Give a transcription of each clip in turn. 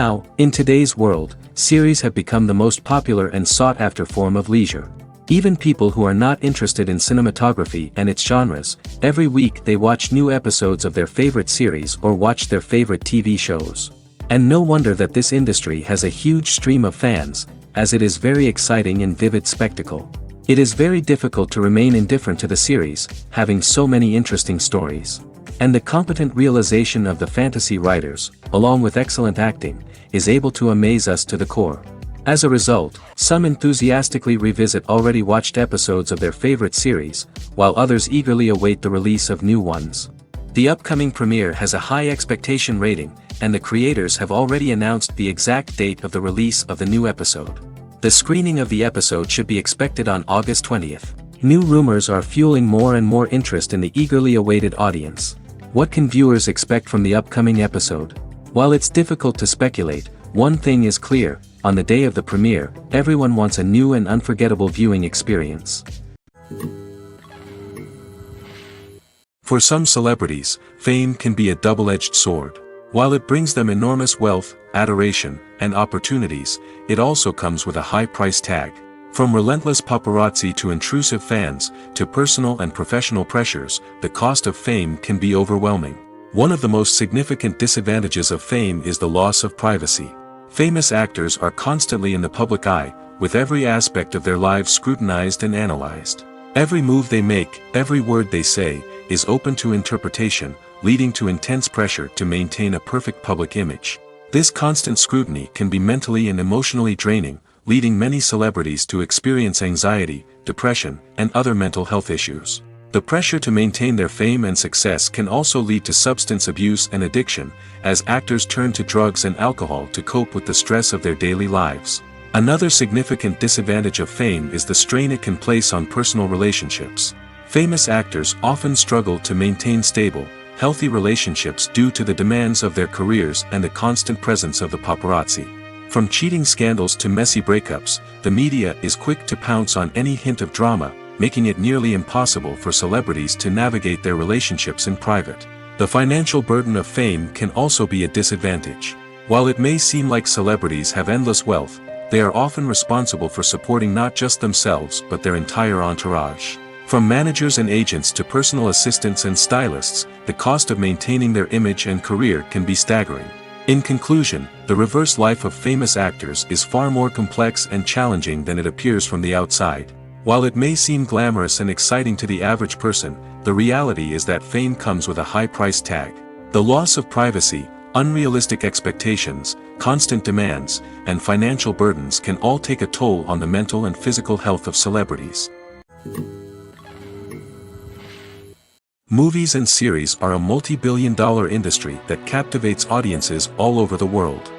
Now, in today's world, series have become the most popular and sought-after form of leisure. Even people who are not interested in cinematography and its genres, every week they watch new episodes of their favorite series or watch their favorite TV shows. And no wonder that this industry has a huge stream of fans, as it is very exciting and vivid spectacle. It is very difficult to remain indifferent to the series, having so many interesting stories. And the competent realization of the fantasy writers, along with excellent acting, is able to amaze us to the core. As a result, some enthusiastically revisit already watched episodes of their favorite series, while others eagerly await the release of new ones. The upcoming premiere has a high expectation rating, and the creators have already announced the exact date of the release of the new episode. The screening of the episode should be expected on August 20th. New rumors are fueling more and more interest in the eagerly awaited audience. What can viewers expect from the upcoming episode? While it's difficult to speculate, one thing is clear: on the day of the premiere, everyone wants a new and unforgettable viewing experience. For some celebrities, fame can be a double-edged sword. While it brings them enormous wealth, adoration, and opportunities, it also comes with a high price tag. From relentless paparazzi to intrusive fans, to personal and professional pressures, the cost of fame can be overwhelming. One of the most significant disadvantages of fame is the loss of privacy. Famous actors are constantly in the public eye, with every aspect of their lives scrutinized and analyzed. Every move they make, every word they say, is open to interpretation, leading to intense pressure to maintain a perfect public image. This constant scrutiny can be mentally and emotionally draining, leading many celebrities to experience anxiety, depression, and other mental health issues. The pressure to maintain their fame and success can also lead to substance abuse and addiction, as actors turn to drugs and alcohol to cope with the stress of their daily lives. Another significant disadvantage of fame is the strain it can place on personal relationships. Famous actors often struggle to maintain stable, healthy relationships due to the demands of their careers and the constant presence of the paparazzi. From cheating scandals to messy breakups, the media is quick to pounce on any hint of drama, making it nearly impossible for celebrities to navigate their relationships in private. The financial burden of fame can also be a disadvantage. While it may seem like celebrities have endless wealth, they are often responsible for supporting not just themselves but their entire entourage. From managers and agents to personal assistants and stylists, the cost of maintaining their image and career can be staggering. In conclusion, the reverse life of famous actors is far more complex and challenging than it appears from the outside. While it may seem glamorous and exciting to the average person, the reality is that fame comes with a high price tag. The loss of privacy, unrealistic expectations, constant demands, and financial burdens can all take a toll on the mental and physical health of celebrities. Movies and series are a multi-billion-dollar industry that captivates audiences all over the world.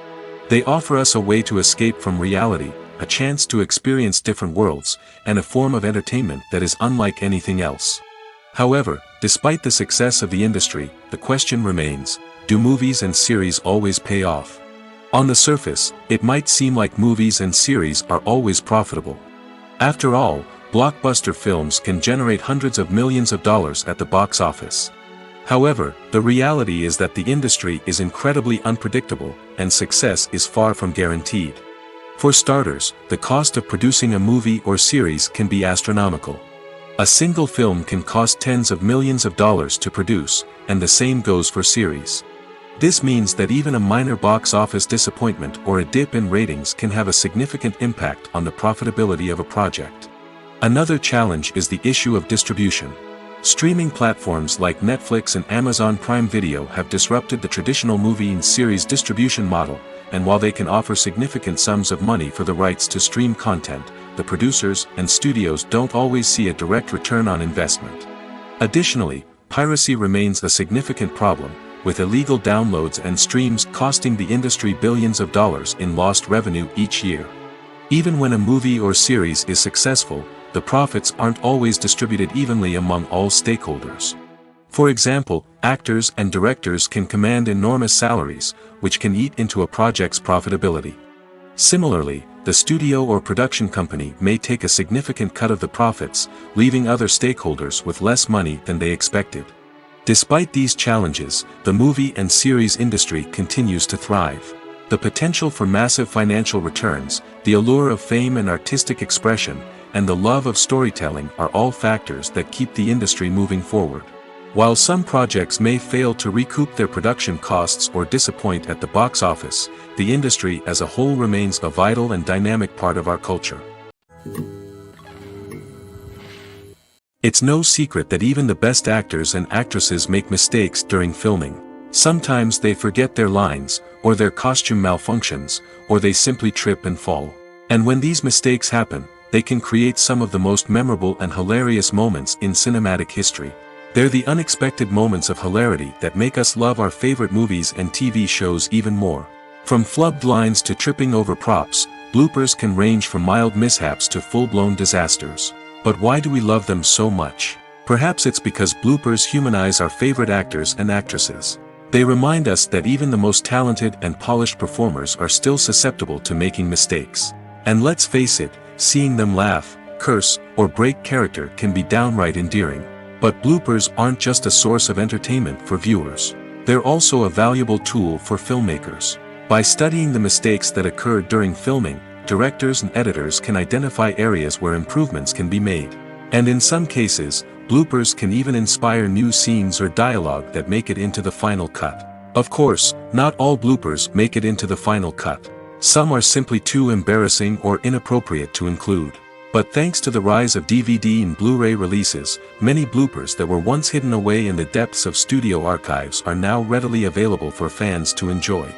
They offer us a way to escape from reality, a chance to experience different worlds, and a form of entertainment that is unlike anything else. However, despite the success of the industry, the question remains: do movies and series always pay off? On the surface, it might seem like movies and series are always profitable. After all, blockbuster films can generate hundreds of millions of dollars at the box office. However, the reality is that the industry is incredibly unpredictable, and success is far from guaranteed. For starters, the cost of producing a movie or series can be astronomical. A single film can cost tens of millions of dollars to produce, and the same goes for series. This means that even a minor box office disappointment or a dip in ratings can have a significant impact on the profitability of a project. Another challenge is the issue of distribution. Streaming platforms like Netflix and Amazon Prime Video have disrupted the traditional movie and series distribution model, and while they can offer significant sums of money for the rights to stream content, the producers and studios don't always see a direct return on investment. Additionally, piracy remains a significant problem, with illegal downloads and streams costing the industry billions of dollars in lost revenue each year. Even when a movie or series is successful, the profits aren't always distributed evenly among all stakeholders. For example, actors and directors can command enormous salaries, which can eat into a project's profitability. Similarly, the studio or production company may take a significant cut of the profits, leaving other stakeholders with less money than they expected. Despite these challenges, the movie and series industry continues to thrive. The potential for massive financial returns, the allure of fame and artistic expression, and the love of storytelling are all factors that keep the industry moving forward. While some projects may fail to recoup their production costs or disappoint at the box office, the industry as a whole remains a vital and dynamic part of our culture. It's no secret that even the best actors and actresses make mistakes during filming. Sometimes they forget their lines, or their costume malfunctions, or they simply trip and fall. And when these mistakes happen, they can create some of the most memorable and hilarious moments in cinematic history. They're the unexpected moments of hilarity that make us love our favorite movies and TV shows even more. From flubbed lines to tripping over props, bloopers can range from mild mishaps to full-blown disasters. But why do we love them so much? Perhaps it's because bloopers humanize our favorite actors and actresses. They remind us that even the most talented and polished performers are still susceptible to making mistakes. And let's face it, seeing them laugh, curse, or break character can be downright endearing. But bloopers aren't just a source of entertainment for viewers. They're also a valuable tool for filmmakers. By studying the mistakes that occur during filming, directors and editors can identify areas where improvements can be made. And in some cases, bloopers can even inspire new scenes or dialogue that make it into the final cut. Of course, not all bloopers make it into the final cut. Some are simply too embarrassing or inappropriate to include. But thanks to the rise of DVD and Blu-ray releases, many bloopers that were once hidden away in the depths of studio archives are now readily available for fans to enjoy.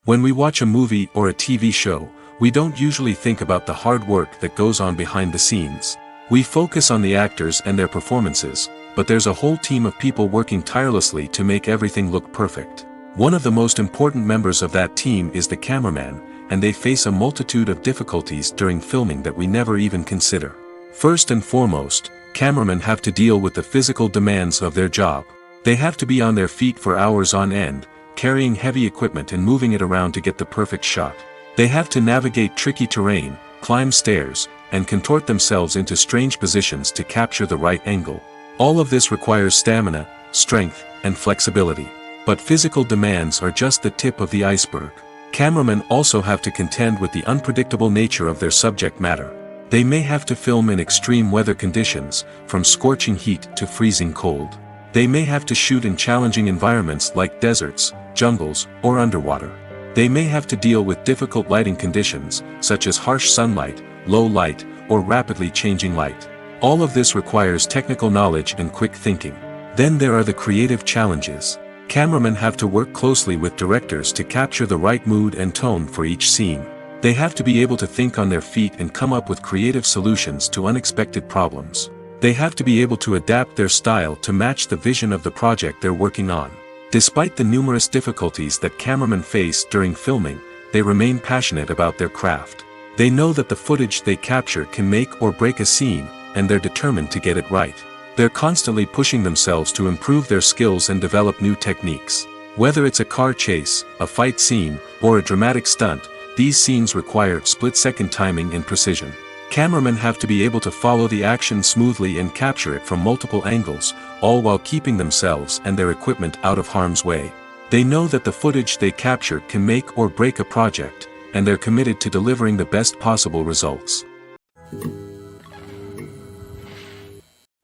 When we watch a movie or a TV show, we don't usually think about the hard work that goes on behind the scenes. We focus on the actors and their performances, but there's a whole team of people working tirelessly to make everything look perfect. One of the most important members of that team is the cameraman, and they face a multitude of difficulties during filming that we never even consider. First and foremost, cameramen have to deal with the physical demands of their job. They have to be on their feet for hours on end, carrying heavy equipment and moving it around to get the perfect shot. They have to navigate tricky terrain, climb stairs, and contort themselves into strange positions to capture the right angle. All of this requires stamina, strength, and flexibility. But physical demands are just the tip of the iceberg. Cameramen also have to contend with the unpredictable nature of their subject matter. They may have to film in extreme weather conditions, from scorching heat to freezing cold. They may have to shoot in challenging environments like deserts, jungles, or underwater. They may have to deal with difficult lighting conditions, such as harsh sunlight, low light, or rapidly changing light. All of this requires technical knowledge and quick thinking. Then there are the creative challenges. Cameramen have to work closely with directors to capture the right mood and tone for each scene. They have to be able to think on their feet and come up with creative solutions to unexpected problems. They have to be able to adapt their style to match the vision of the project they're working on. Despite the numerous difficulties that cameramen face during filming, they remain passionate about their craft. They know that the footage they capture can make or break a scene, and they're determined to get it right. They're constantly pushing themselves to improve their skills and develop new techniques. Whether it's a car chase, a fight scene, or a dramatic stunt, these scenes require split-second timing and precision. Cameramen have to be able to follow the action smoothly and capture it from multiple angles, all while keeping themselves and their equipment out of harm's way. They know that the footage they capture can make or break a project, and they're committed to delivering the best possible results.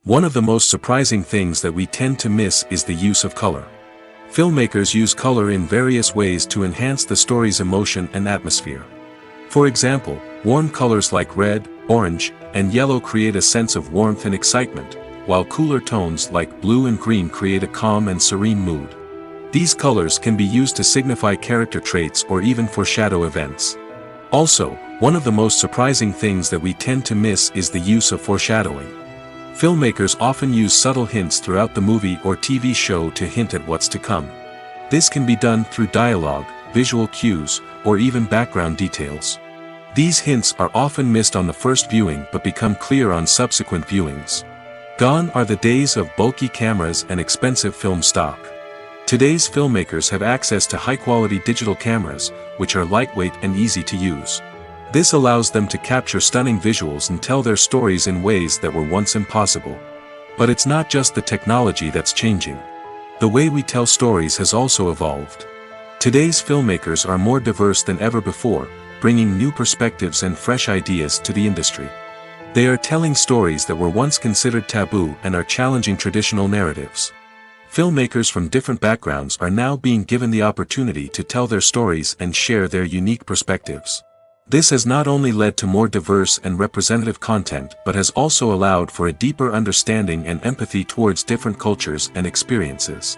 One of the most surprising things that we tend to miss is the use of color. Filmmakers use color in various ways to enhance the story's emotion and atmosphere. For example, warm colors like red, orange, and yellow create a sense of warmth and excitement, while cooler tones like blue and green create a calm and serene mood. These colors can be used to signify character traits or even foreshadow events. Also, one of the most surprising things that we tend to miss is the use of foreshadowing. Filmmakers often use subtle hints throughout the movie or TV show to hint at what's to come. This can be done through dialogue, visual cues, or even background details. These hints are often missed on the first viewing but become clear on subsequent viewings. Gone are the days of bulky cameras and expensive film stock. Today's filmmakers have access to high-quality digital cameras, which are lightweight and easy to use. This allows them to capture stunning visuals and tell their stories in ways that were once impossible. But it's not just the technology that's changing. The way we tell stories has also evolved. Today's filmmakers are more diverse than ever before, bringing new perspectives and fresh ideas to the industry. They are telling stories that were once considered taboo and are challenging traditional narratives. Filmmakers from different backgrounds are now being given the opportunity to tell their stories and share their unique perspectives. This has not only led to more diverse and representative content but has also allowed for a deeper understanding and empathy towards different cultures and experiences.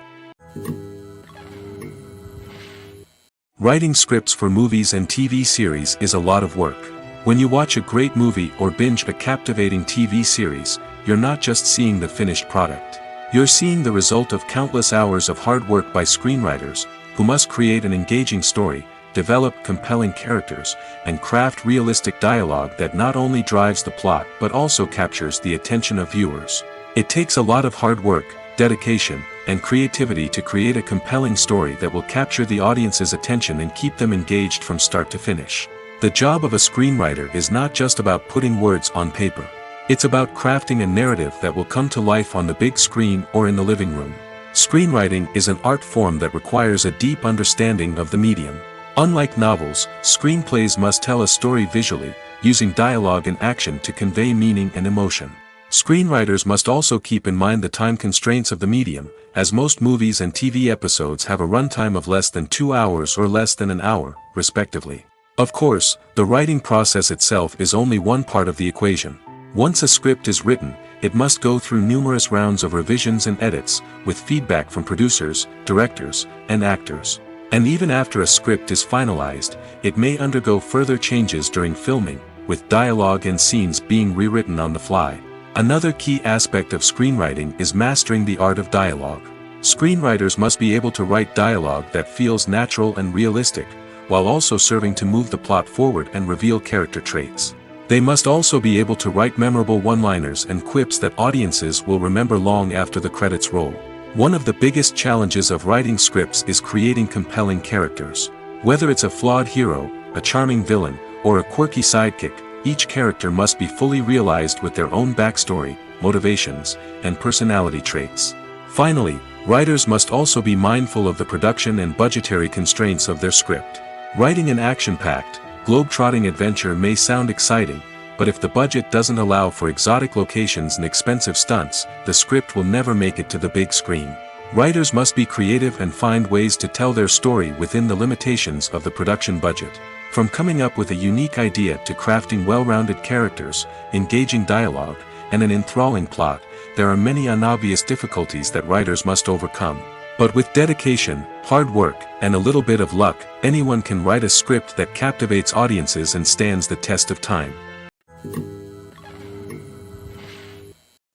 Writing scripts for movies and TV series is a lot of work. When you watch a great movie or binge a captivating TV series, you're not just seeing the finished product. You're seeing the result of countless hours of hard work by screenwriters, who must create an engaging story, develop compelling characters, and craft realistic dialogue that not only drives the plot but also captures the attention of viewers. It takes a lot of hard work, dedication, and creativity to create a compelling story that will capture the audience's attention and keep them engaged from start to finish. The job of a screenwriter is not just about putting words on paper. It's about crafting a narrative that will come to life on the big screen or in the living room. Screenwriting is an art form that requires a deep understanding of the medium. Unlike novels, screenplays must tell a story visually, using dialogue and action to convey meaning and emotion. Screenwriters must also keep in mind the time constraints of the medium, as most movies and TV episodes have a runtime of less than 2 hours or less than an hour, respectively. Of course, the writing process itself is only one part of the equation. Once a script is written, it must go through numerous rounds of revisions and edits, with feedback from producers, directors, and actors. And even after a script is finalized, it may undergo further changes during filming, with dialogue and scenes being rewritten on the fly. Another key aspect of screenwriting is mastering the art of dialogue. Screenwriters must be able to write dialogue that feels natural and realistic, while also serving to move the plot forward and reveal character traits. They must also be able to write memorable one-liners and quips that audiences will remember long after the credits roll. One of the biggest challenges of writing scripts is creating compelling characters. Whether it's a flawed hero, a charming villain, or a quirky sidekick, each character must be fully realized with their own backstory, motivations, and personality traits. Finally, writers must also be mindful of the production and budgetary constraints of their script. Writing an action-packed, globe-trotting adventure may sound exciting, but if the budget doesn't allow for exotic locations and expensive stunts, the script will never make it to the big screen. Writers must be creative and find ways to tell their story within the limitations of the production budget. From coming up with a unique idea to crafting well-rounded characters, engaging dialogue, and an enthralling plot, there are many unobvious difficulties that writers must overcome. But with dedication, hard work, and a little bit of luck, anyone can write a script that captivates audiences and stands the test of time.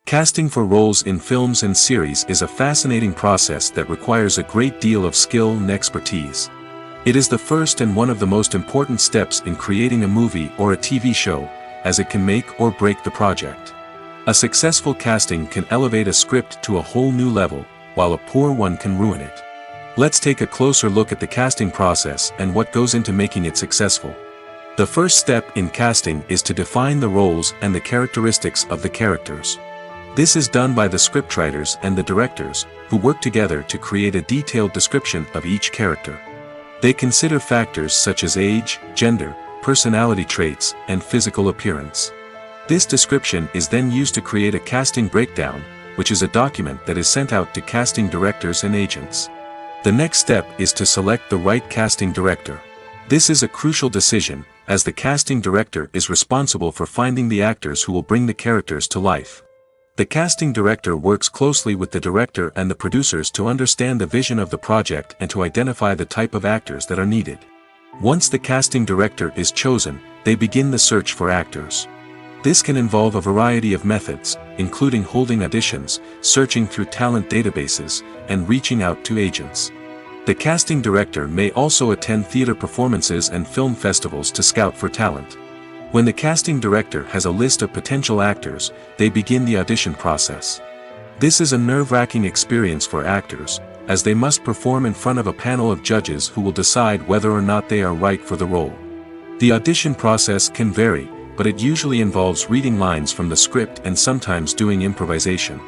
Casting for roles in films and series is a fascinating process that requires a great deal of skill and expertise. It is the first and one of the most important steps in creating a movie or a TV show, as it can make or break the project. A successful casting can elevate a script to a whole new level, while a poor one can ruin it. Let's take a closer look at the casting process and what goes into making it successful. The first step in casting is to define the roles and the characteristics of the characters. This is done by the scriptwriters and the directors, who work together to create a detailed description of each character. They consider factors such as age, gender, personality traits, and physical appearance. This description is then used to create a casting breakdown, which is a document that is sent out to casting directors and agents. The next step is to select the right casting director. This is a crucial decision, as the casting director is responsible for finding the actors who will bring the characters to life. The casting director works closely with the director and the producers to understand the vision of the project and to identify the type of actors that are needed. Once the casting director is chosen, they begin the search for actors. This can involve a variety of methods, including holding auditions, searching through talent databases, and reaching out to agents. The casting director may also attend theater performances and film festivals to scout for talent. When the casting director has a list of potential actors, they begin the audition process. This is a nerve-wracking experience for actors, as they must perform in front of a panel of judges who will decide whether or not they are right for the role. The audition process can vary, but it usually involves reading lines from the script and sometimes doing improvisation.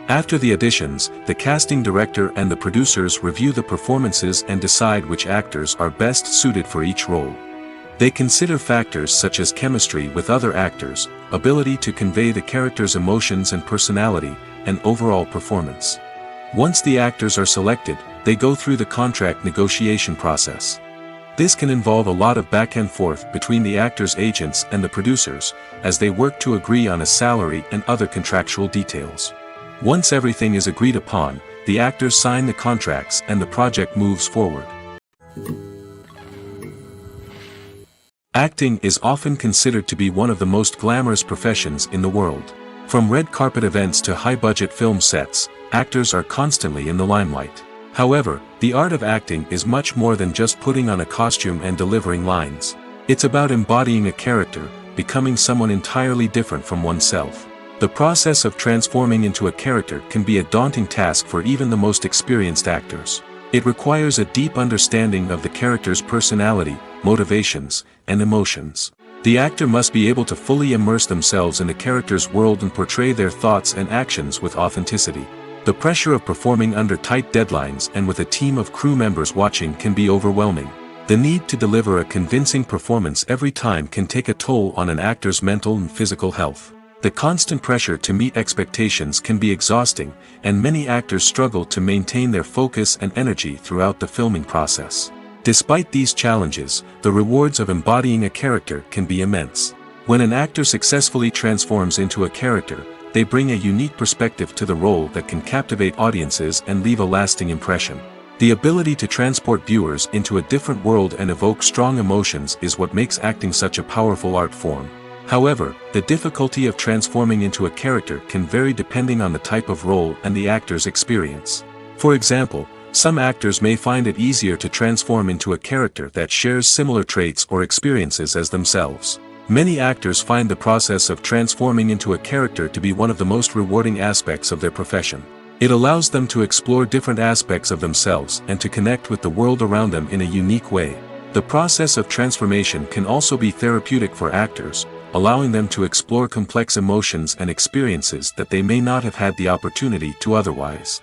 After the auditions, the casting director and the producers review the performances and decide which actors are best suited for each role. They consider factors such as chemistry with other actors, ability to convey the character's emotions and personality, and overall performance. Once the actors are selected, they go through the contract negotiation process. This can involve a lot of back and forth between the actors' agents and the producers, as they work to agree on a salary and other contractual details. Once everything is agreed upon, the actors sign the contracts and the project moves forward. Acting is often considered to be one of the most glamorous professions in the world. From red carpet events to high-budget film sets, actors are constantly in the limelight. However, the art of acting is much more than just putting on a costume and delivering lines. It's about embodying a character, becoming someone entirely different from oneself. The process of transforming into a character can be a daunting task for even the most experienced actors. It requires a deep understanding of the character's personality, motivations, and emotions. The actor must be able to fully immerse themselves in the character's world and portray their thoughts and actions with authenticity. The pressure of performing under tight deadlines and with a team of crew members watching can be overwhelming. The need to deliver a convincing performance every time can take a toll on an actor's mental and physical health. The constant pressure to meet expectations can be exhausting, and many actors struggle to maintain their focus and energy throughout the filming process. Despite these challenges, the rewards of embodying a character can be immense. When an actor successfully transforms into a character, they bring a unique perspective to the role that can captivate audiences and leave a lasting impression. The ability to transport viewers into a different world and evoke strong emotions is what makes acting such a powerful art form. However, the difficulty of transforming into a character can vary depending on the type of role and the actor's experience. For example, some actors may find it easier to transform into a character that shares similar traits or experiences as themselves. Many actors find the process of transforming into a character to be one of the most rewarding aspects of their profession. It allows them to explore different aspects of themselves and to connect with the world around them in a unique way. The process of transformation can also be therapeutic for actors, allowing them to explore complex emotions and experiences that they may not have had the opportunity to otherwise.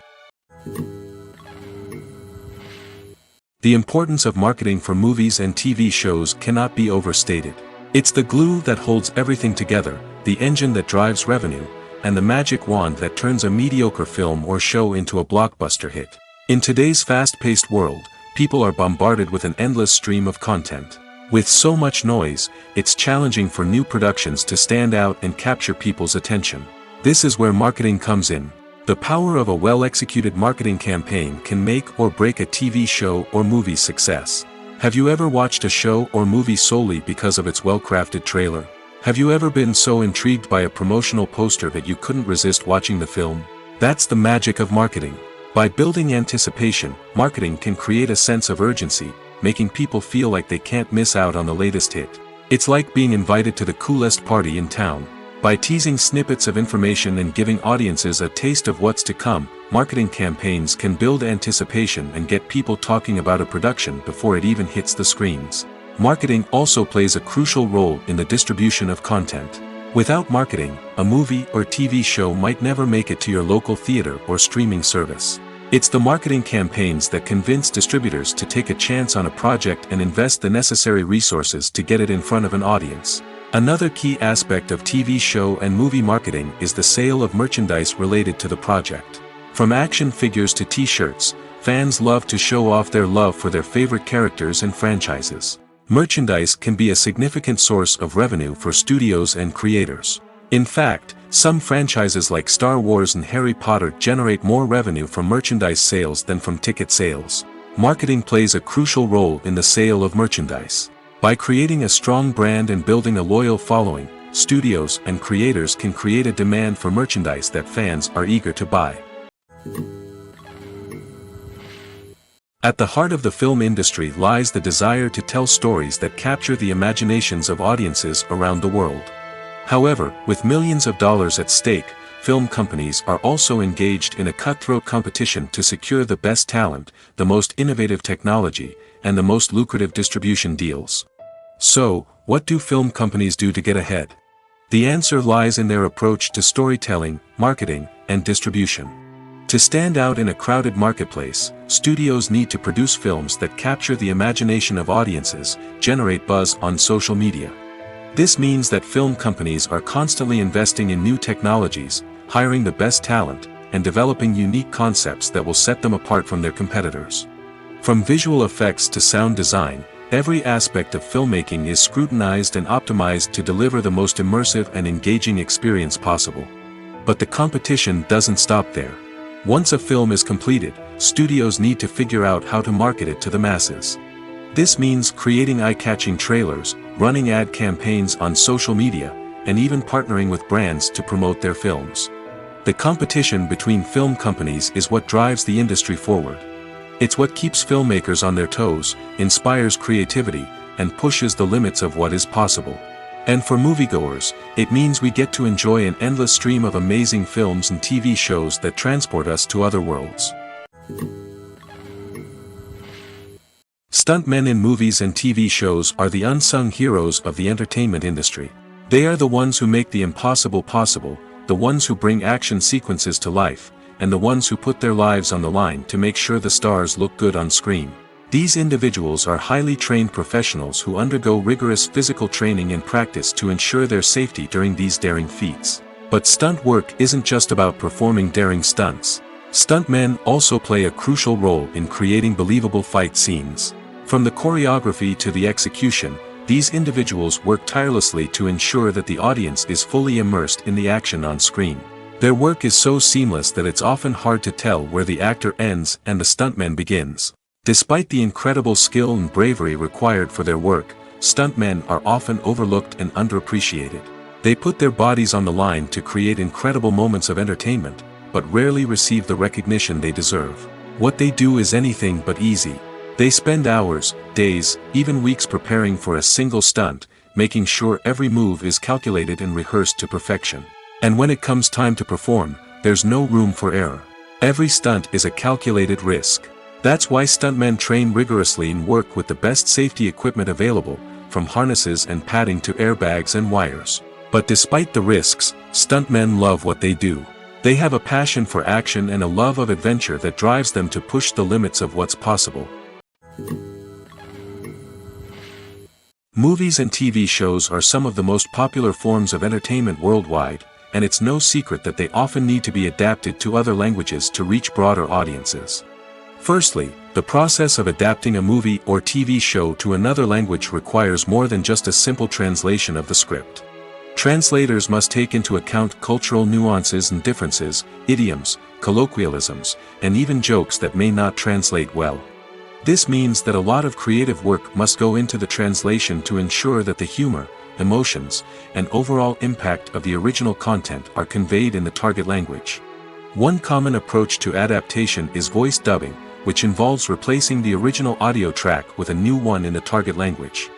The importance of marketing for movies and TV shows cannot be overstated. It's the glue that holds everything together, the engine that drives revenue, and the magic wand that turns a mediocre film or show into a blockbuster hit. In today's fast-paced world, people are bombarded with an endless stream of content. With so much noise, it's challenging for new productions to stand out and capture people's attention. This is where marketing comes in. The power of a well-executed marketing campaign can make or break a TV show or movie's success. Have you ever watched a show or movie solely because of its well-crafted trailer? Have you ever been so intrigued by a promotional poster that you couldn't resist watching the film? That's the magic of marketing. By building anticipation, marketing can create a sense of urgency, making people feel like they can't miss out on the latest hit. It's like being invited to the coolest party in town. By teasing snippets of information and giving audiences a taste of what's to come, marketing campaigns can build anticipation and get people talking about a production before it even hits the screens. Marketing also plays a crucial role in the distribution of content. Without marketing, a movie or TV show might never make it to your local theater or streaming service. It's the marketing campaigns that convince distributors to take a chance on a project and invest the necessary resources to get it in front of an audience. Another key aspect of TV show and movie marketing is the sale of merchandise related to the project. From action figures to t-shirts, fans love to show off their love for their favorite characters and franchises. Merchandise can be a significant source of revenue for studios and creators. In fact, some franchises like Star Wars and Harry Potter generate more revenue from merchandise sales than from ticket sales. Marketing plays a crucial role in the sale of merchandise. By creating a strong brand and building a loyal following, studios and creators can create a demand for merchandise that fans are eager to buy. At the heart of the film industry lies the desire to tell stories that capture the imaginations of audiences around the world. However, with millions of dollars at stake, film companies are also engaged in a cutthroat competition to secure the best talent, the most innovative technology, and the most lucrative distribution deals. So, what do film companies do to get ahead? The answer lies in their approach to storytelling, marketing, and distribution. To stand out in a crowded marketplace, studios need to produce films that capture the imagination of audiences, generate buzz on social media. This means that film companies are constantly investing in new technologies, hiring the best talent, and developing unique concepts that will set them apart from their competitors. From visual effects to sound design, every aspect of filmmaking is scrutinized and optimized to deliver the most immersive and engaging experience possible. But the competition doesn't stop there. Once a film is completed, studios need to figure out how to market it to the masses. This means creating eye-catching trailers, running ad campaigns on social media, and even partnering with brands to promote their films. The competition between film companies is what drives the industry forward. It's what keeps filmmakers on their toes, inspires creativity, and pushes the limits of what is possible. And for moviegoers, it means we get to enjoy an endless stream of amazing films and TV shows that transport us to other worlds. Stuntmen in movies and TV shows are the unsung heroes of the entertainment industry. They are the ones who make the impossible possible, the ones who bring action sequences to life, and the ones who put their lives on the line to make sure the stars look good on screen. These individuals are highly trained professionals who undergo rigorous physical training and practice to ensure their safety during these daring feats. But stunt work isn't just about performing daring stunts. Stuntmen also play a crucial role in creating believable fight scenes. From the choreography to the execution, these individuals work tirelessly to ensure that the audience is fully immersed in the action on screen. Their work is so seamless that it's often hard to tell where the actor ends and the stuntman begins. Despite the incredible skill and bravery required for their work, stuntmen are often overlooked and underappreciated. They put their bodies on the line to create incredible moments of entertainment, but rarely receive the recognition they deserve. What they do is anything but easy. They spend hours, days, even weeks preparing for a single stunt, making sure every move is calculated and rehearsed to perfection. And when it comes time to perform, there's no room for error. Every stunt is a calculated risk. That's why stuntmen train rigorously and work with the best safety equipment available, from harnesses and padding to airbags and wires. But despite the risks, stuntmen love what they do. They have a passion for action and a love of adventure that drives them to push the limits of what's possible. Movies and TV shows are some of the most popular forms of entertainment worldwide, and it's no secret that they often need to be adapted to other languages to reach broader audiences. Firstly, the process of adapting a movie or TV show to another language requires more than just a simple translation of the script. Translators must take into account cultural nuances and differences, idioms, colloquialisms, and even jokes that may not translate well. This means that a lot of creative work must go into the translation to ensure that the humor, emotions, and overall impact of the original content are conveyed in the target language. One common approach to adaptation is voice dubbing, which involves replacing the original audio track with a new one in the target language.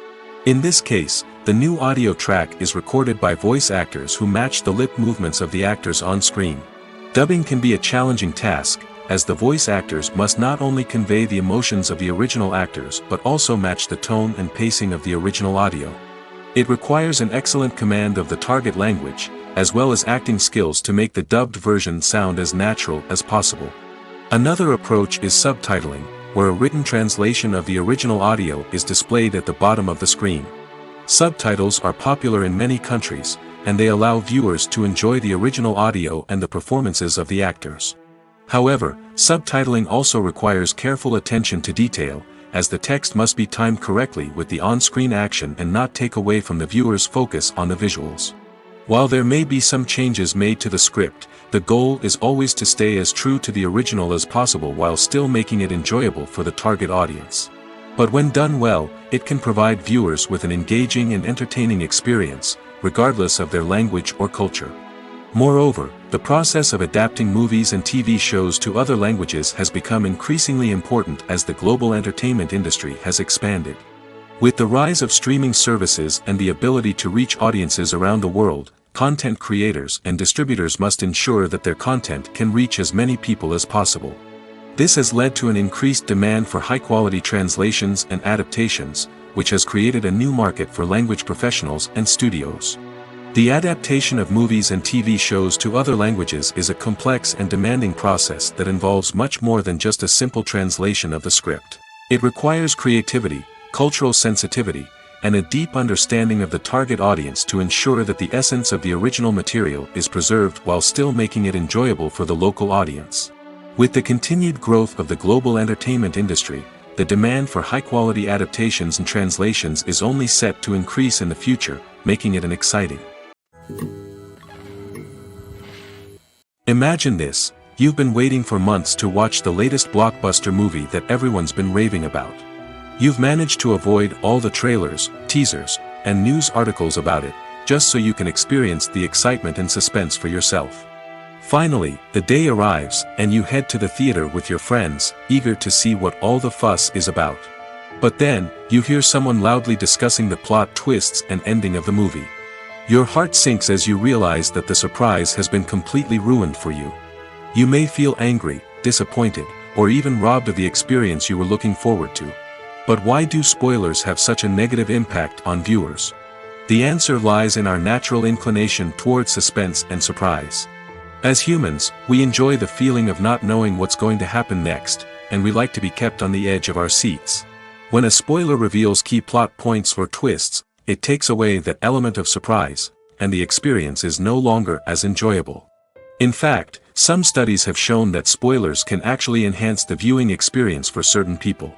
In this case, the new audio track is recorded by voice actors who match the lip movements of the actors on screen. Dubbing can be a challenging task, as the voice actors must not only convey the emotions of the original actors but also match the tone and pacing of the original audio. It requires an excellent command of the target language, as well as acting skills to make the dubbed version sound as natural as possible. Another approach is subtitling, where a written translation of the original audio is displayed at the bottom of the screen. Subtitles are popular in many countries, and they allow viewers to enjoy the original audio and the performances of the actors. However, subtitling also requires careful attention to detail, as the text must be timed correctly with the on-screen action and not take away from the viewer's focus on the visuals. While there may be some changes made to the script, the goal is always to stay as true to the original as possible while still making it enjoyable for the target audience. But when done well, it can provide viewers with an engaging and entertaining experience, regardless of their language or culture. Moreover, the process of adapting movies and TV shows to other languages has become increasingly important as the global entertainment industry has expanded. With the rise of streaming services and the ability to reach audiences around the world, content creators and distributors must ensure that their content can reach as many people as possible. This has led to an increased demand for high-quality translations and adaptations, which has created a new market for language professionals and studios. The adaptation of movies and TV shows to other languages is a complex and demanding process that involves much more than just a simple translation of the script. It requires creativity, cultural sensitivity, and a deep understanding of the target audience to ensure that the essence of the original material is preserved while still making it enjoyable for the local audience. With the continued growth of the global entertainment industry, the demand for high-quality adaptations and translations is only set to increase in the future, making it an exciting. Imagine this: you've been waiting for months to watch the latest blockbuster movie that everyone's been raving about. You've managed to avoid all the trailers, teasers, and news articles about it, just so you can experience the excitement and suspense for yourself. Finally, the day arrives, and you head to the theater with your friends, eager to see what all the fuss is about. But then, you hear someone loudly discussing the plot twists and ending of the movie. Your heart sinks as you realize that the surprise has been completely ruined for you. You may feel angry, disappointed, or even robbed of the experience you were looking forward to. But why do spoilers have such a negative impact on viewers? The answer lies in our natural inclination toward suspense and surprise. As humans, we enjoy the feeling of not knowing what's going to happen next, and we like to be kept on the edge of our seats. When a spoiler reveals key plot points or twists, it takes away that element of surprise, and the experience is no longer as enjoyable. In fact, some studies have shown that spoilers can actually enhance the viewing experience for certain people.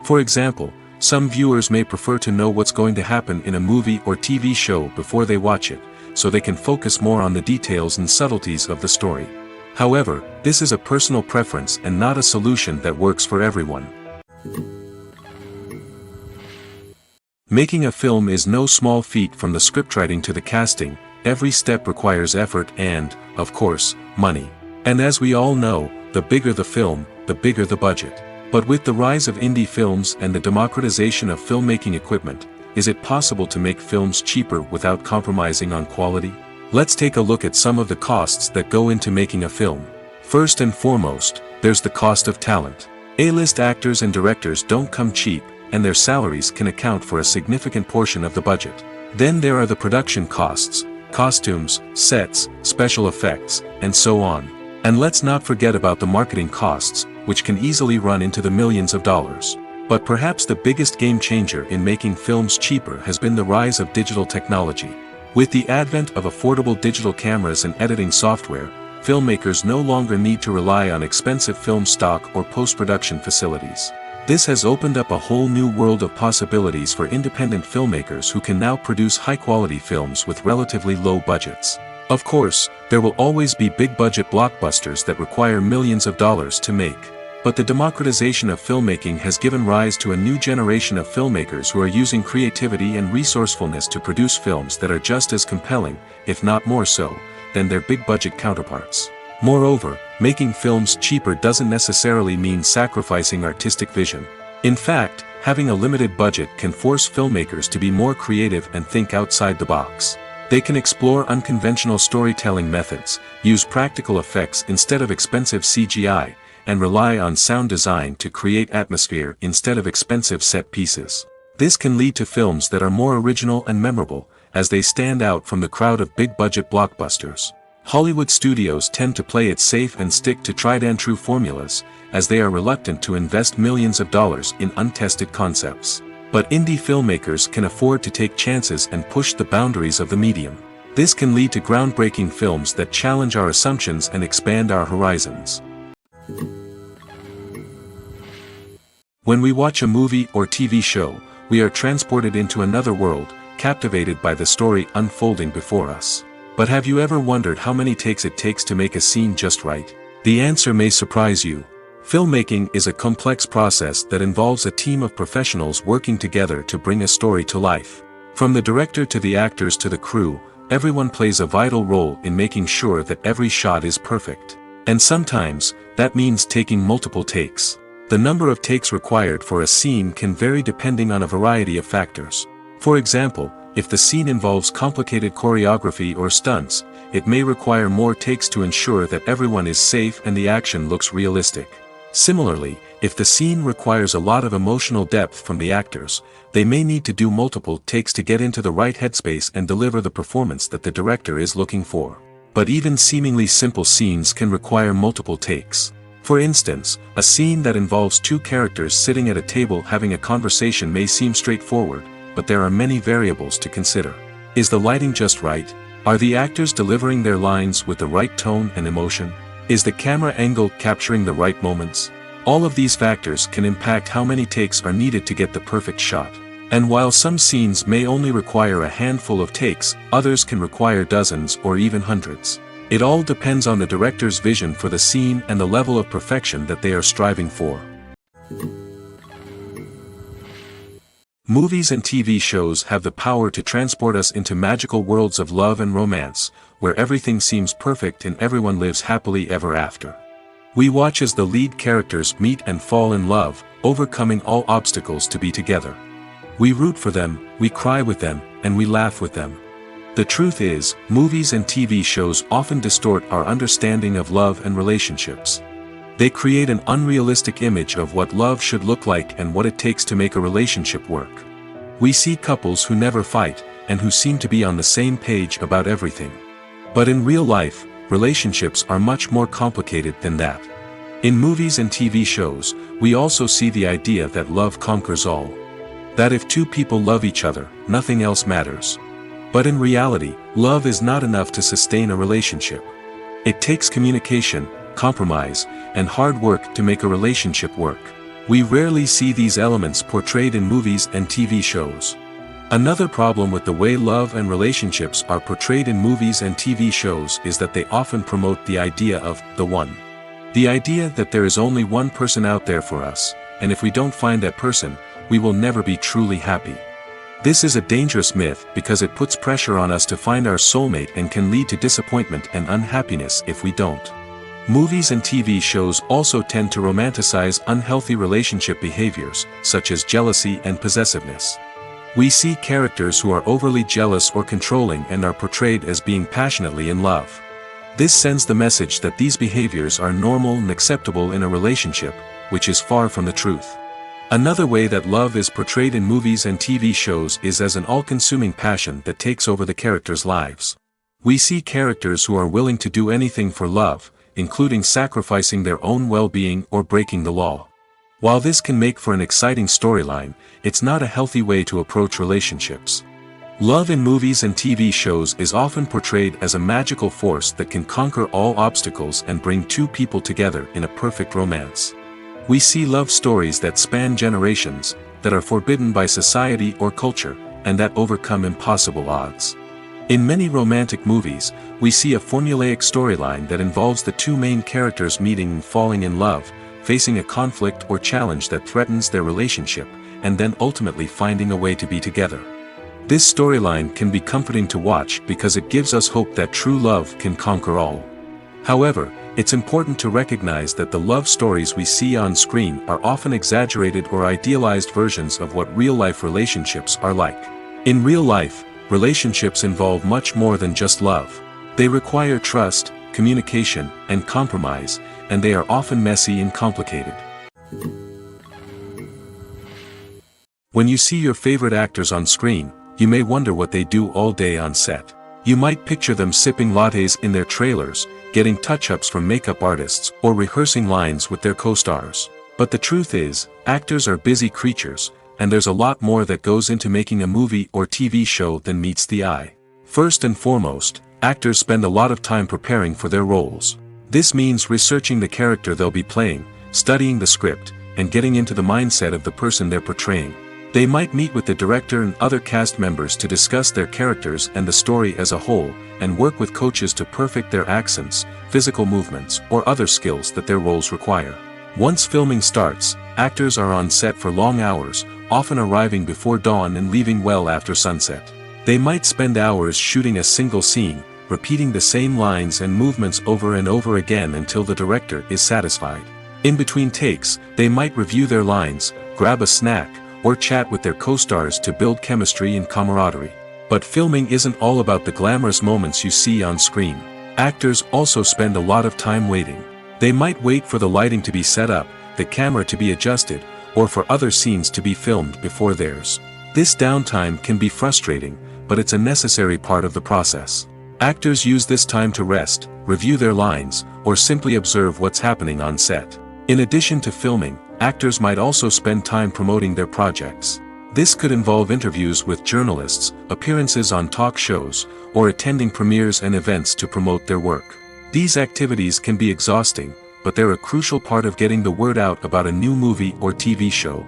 For example, some viewers may prefer to know what's going to happen in a movie or TV show before they watch it, so they can focus more on the details and subtleties of the story. However, this is a personal preference and not a solution that works for everyone. Making a film is no small feat. From the scriptwriting to the casting, every step requires effort and, of course, money. And as we all know, the bigger the film, the bigger the budget. But with the rise of indie films and the democratization of filmmaking equipment, is it possible to make films cheaper without compromising on quality? Let's take a look at some of the costs that go into making a film. First and foremost, there's the cost of talent. A-list actors and directors don't come cheap, and their salaries can account for a significant portion of the budget. Then there are the production costs, costumes, sets, special effects, and so on. And let's not forget about the marketing costs, which can easily run into the millions of dollars. But perhaps the biggest game changer in making films cheaper has been the rise of digital technology. With the advent of affordable digital cameras and editing software, filmmakers no longer need to rely on expensive film stock or post-production facilities. This has opened up a whole new world of possibilities for independent filmmakers who can now produce high-quality films with relatively low budgets. Of course, there will always be big-budget blockbusters that require millions of dollars to make. But the democratization of filmmaking has given rise to a new generation of filmmakers who are using creativity and resourcefulness to produce films that are just as compelling, if not more so, than their big-budget counterparts. Moreover, making films cheaper doesn't necessarily mean sacrificing artistic vision. In fact, having a limited budget can force filmmakers to be more creative and think outside the box. They can explore unconventional storytelling methods, use practical effects instead of expensive CGI, and rely on sound design to create atmosphere instead of expensive set pieces. This can lead to films that are more original and memorable, as they stand out from the crowd of big-budget blockbusters. Hollywood studios tend to play it safe and stick to tried-and-true formulas, as they are reluctant to invest millions of dollars in untested concepts. But indie filmmakers can afford to take chances and push the boundaries of the medium. This can lead to groundbreaking films that challenge our assumptions and expand our horizons. When we watch a movie or TV show, we are transported into another world, captivated by the story unfolding before us. But have you ever wondered how many takes it takes to make a scene just right? The answer may surprise you. Filmmaking is a complex process that involves a team of professionals working together to bring a story to life. From the director to the actors to the crew, everyone plays a vital role in making sure that every shot is perfect. And sometimes, that means taking multiple takes. The number of takes required for a scene can vary depending on a variety of factors. For example, if the scene involves complicated choreography or stunts, it may require more takes to ensure that everyone is safe and the action looks realistic. Similarly, If the scene requires a lot of emotional depth from the actors, they may need to do multiple takes to get into the right headspace and deliver the performance that the director is looking for. But even seemingly simple scenes can require multiple takes. For instance, a scene that involves two characters sitting at a table having a conversation may seem straightforward, but there are many variables to consider. Is the lighting just right? Are the actors delivering their lines with the right tone and emotion? Is the camera angle capturing the right moments? All of these factors can impact how many takes are needed to get the perfect shot. And while some scenes may only require a handful of takes, others can require dozens or even hundreds. It all depends on the director's vision for the scene and the level of perfection that they are striving for. Movies and TV shows have the power to transport us into magical worlds of love and romance, where everything seems perfect and everyone lives happily ever after. We watch as the lead characters meet and fall in love, overcoming all obstacles to be together. We root for them, we cry with them, and we laugh with them. The truth is, movies and TV shows often distort our understanding of love and relationships. They create an unrealistic image of what love should look like and what it takes to make a relationship work. We see couples who never fight, and who seem to be on the same page about everything. But in real life, relationships are much more complicated than that. In movies and TV shows, we also see the idea that love conquers all. That if two people love each other, nothing else matters. But in reality, love is not enough to sustain a relationship. It takes communication, compromise, and hard work to make a relationship work. We rarely see these elements portrayed in movies and TV shows. Another problem with the way love and relationships are portrayed in movies and TV shows is that they often promote the idea of the one. The idea that there is only one person out there for us, and if we don't find that person, we will never be truly happy. This is a dangerous myth because it puts pressure on us to find our soulmate and can lead to disappointment and unhappiness if we don't. Movies and TV shows also tend to romanticize unhealthy relationship behaviors, such as jealousy and possessiveness. We see characters who are overly jealous or controlling and are portrayed as being passionately in love. This sends the message that these behaviors are normal and acceptable in a relationship, which is far from the truth. Another way that love is portrayed in movies and TV shows is as an all-consuming passion that takes over the characters' lives. We see characters who are willing to do anything for love, including sacrificing their own well-being or breaking the law. While this can make for an exciting storyline, it's not a healthy way to approach relationships. Love in movies and TV shows is often portrayed as a magical force that can conquer all obstacles and bring two people together in a perfect romance. We see love stories that span generations, that are forbidden by society or culture, and that overcome impossible odds. In many romantic movies, we see a formulaic storyline that involves the two main characters meeting and falling in love, facing a conflict or challenge that threatens their relationship, and then ultimately finding a way to be together. This storyline can be comforting to watch because it gives us hope that true love can conquer all. However, it's important to recognize that the love stories we see on screen are often exaggerated or idealized versions of what real-life relationships are like. In real life, relationships involve much more than just love. They require trust, communication, and compromise, and they are often messy and complicated. When you see your favorite actors on screen, you may wonder what they do all day on set. You might picture them sipping lattes in their trailers, getting touch-ups from makeup artists, or rehearsing lines with their co-stars. But the truth is, actors are busy creatures, and there's a lot more that goes into making a movie or TV show than meets the eye. First and foremost, actors spend a lot of time preparing for their roles. This means researching the character they'll be playing, studying the script, and getting into the mindset of the person they're portraying. They might meet with the director and other cast members to discuss their characters and the story as a whole, and work with coaches to perfect their accents, physical movements, or other skills that their roles require. Once filming starts, actors are on set for long hours, often arriving before dawn and leaving well after sunset. They might spend hours shooting a single scene, repeating the same lines and movements over and over again until the director is satisfied. In between takes, they might review their lines, grab a snack, or chat with their co-stars to build chemistry and camaraderie. But filming isn't all about the glamorous moments you see on screen. Actors also spend a lot of time waiting. They might wait for the lighting to be set up, the camera to be adjusted, or for other scenes to be filmed before theirs. This downtime can be frustrating, but it's a necessary part of the process. Actors use this time to rest, review their lines, or simply observe what's happening on set. In addition to filming, actors might also spend time promoting their projects. This could involve interviews with journalists, appearances on talk shows, or attending premieres and events to promote their work. These activities can be exhausting, but they're a crucial part of getting the word out about a new movie or TV show.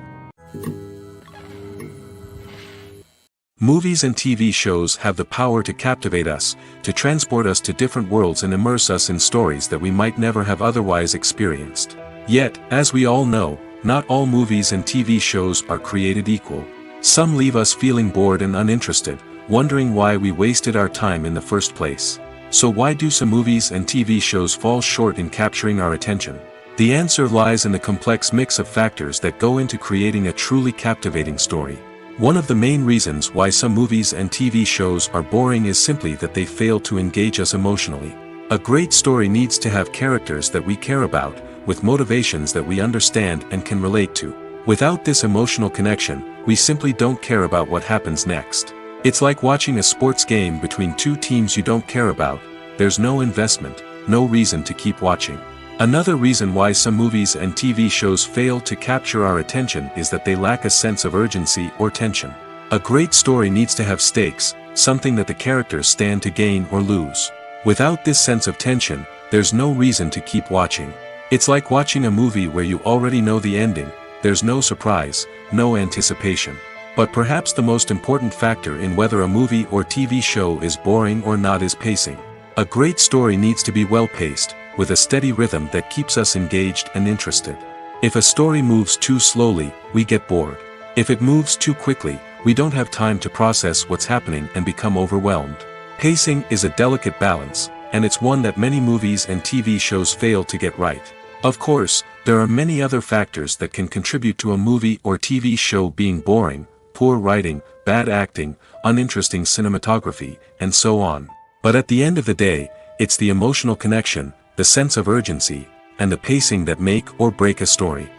Movies and TV shows have the power to captivate us, to transport us to different worlds and immerse us in stories that we might never have otherwise experienced. Yet, as we all know, not all movies and TV shows are created equal. Some leave us feeling bored and uninterested, wondering why we wasted our time in the first place. So why do some movies and TV shows fall short in capturing our attention? The answer lies in the complex mix of factors that go into creating a truly captivating story. One of the main reasons why some movies and TV shows are boring is simply that they fail to engage us emotionally. A great story needs to have characters that we care about, with motivations that we understand and can relate to. Without this emotional connection, we simply don't care about what happens next. It's like watching a sports game between two teams you don't care about. There's no investment, no reason to keep watching. Another reason why some movies and TV shows fail to capture our attention is that they lack a sense of urgency or tension. A great story needs to have stakes, something that the characters stand to gain or lose. Without this sense of tension, there's no reason to keep watching. It's like watching a movie where you already know the ending. There's no surprise, no anticipation. But perhaps the most important factor in whether a movie or TV show is boring or not is pacing. A great story needs to be well-paced, with a steady rhythm that keeps us engaged and interested. If a story moves too slowly, we get bored. If it moves too quickly, we don't have time to process what's happening and become overwhelmed. Pacing is a delicate balance, and it's one that many movies and TV shows fail to get right. Of course, there are many other factors that can contribute to a movie or TV show being boring: poor writing, bad acting, uninteresting cinematography, and so on. But at the end of the day, it's the emotional connection, the sense of urgency, and the pacing that make or break a story.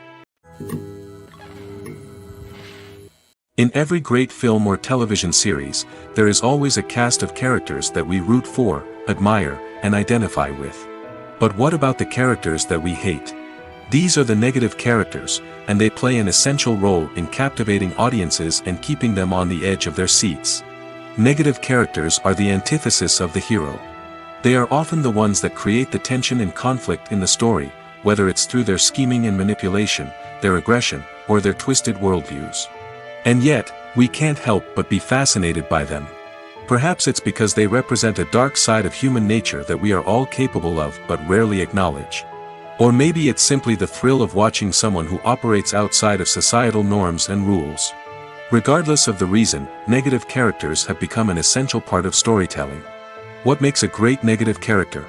In every great film or television series, there is always a cast of characters that we root for, admire, and identify with. But what about the characters that we hate? These are the negative characters, and they play an essential role in captivating audiences and keeping them on the edge of their seats. Negative characters are the antithesis of the hero. They are often the ones that create the tension and conflict in the story, whether it's through their scheming and manipulation, their aggression, or their twisted worldviews. And yet, we can't help but be fascinated by them. Perhaps it's because they represent a dark side of human nature that we are all capable of but rarely acknowledge. Or maybe it's simply the thrill of watching someone who operates outside of societal norms and rules. Regardless of the reason, negative characters have become an essential part of storytelling. What makes a great negative character?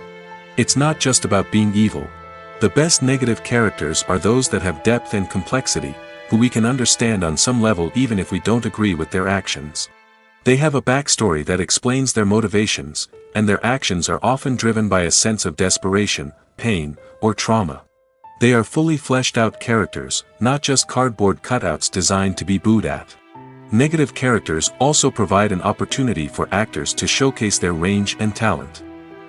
It's not just about being evil. The best negative characters are those that have depth and complexity, who we can understand on some level even if we don't agree with their actions. They have a backstory that explains their motivations, and their actions are often driven by a sense of desperation, pain, or trauma. They are fully fleshed out characters, not just cardboard cutouts designed to be booed at. Negative characters also provide an opportunity for actors to showcase their range and talent.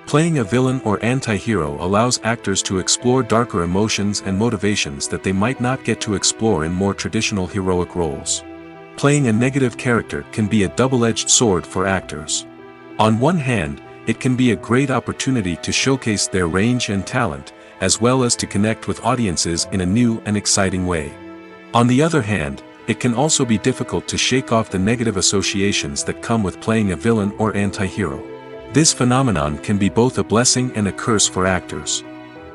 Playing a villain or anti-hero allows actors to explore darker emotions and motivations that they might not get to explore in more traditional heroic roles. Playing a negative character can be a double-edged sword for actors. On one hand, it can be a great opportunity to showcase their range and talent, as well as to connect with audiences in a new and exciting way. On the other hand, it can also be difficult to shake off the negative associations that come with playing a villain or anti-hero. This phenomenon can be both a blessing and a curse for actors.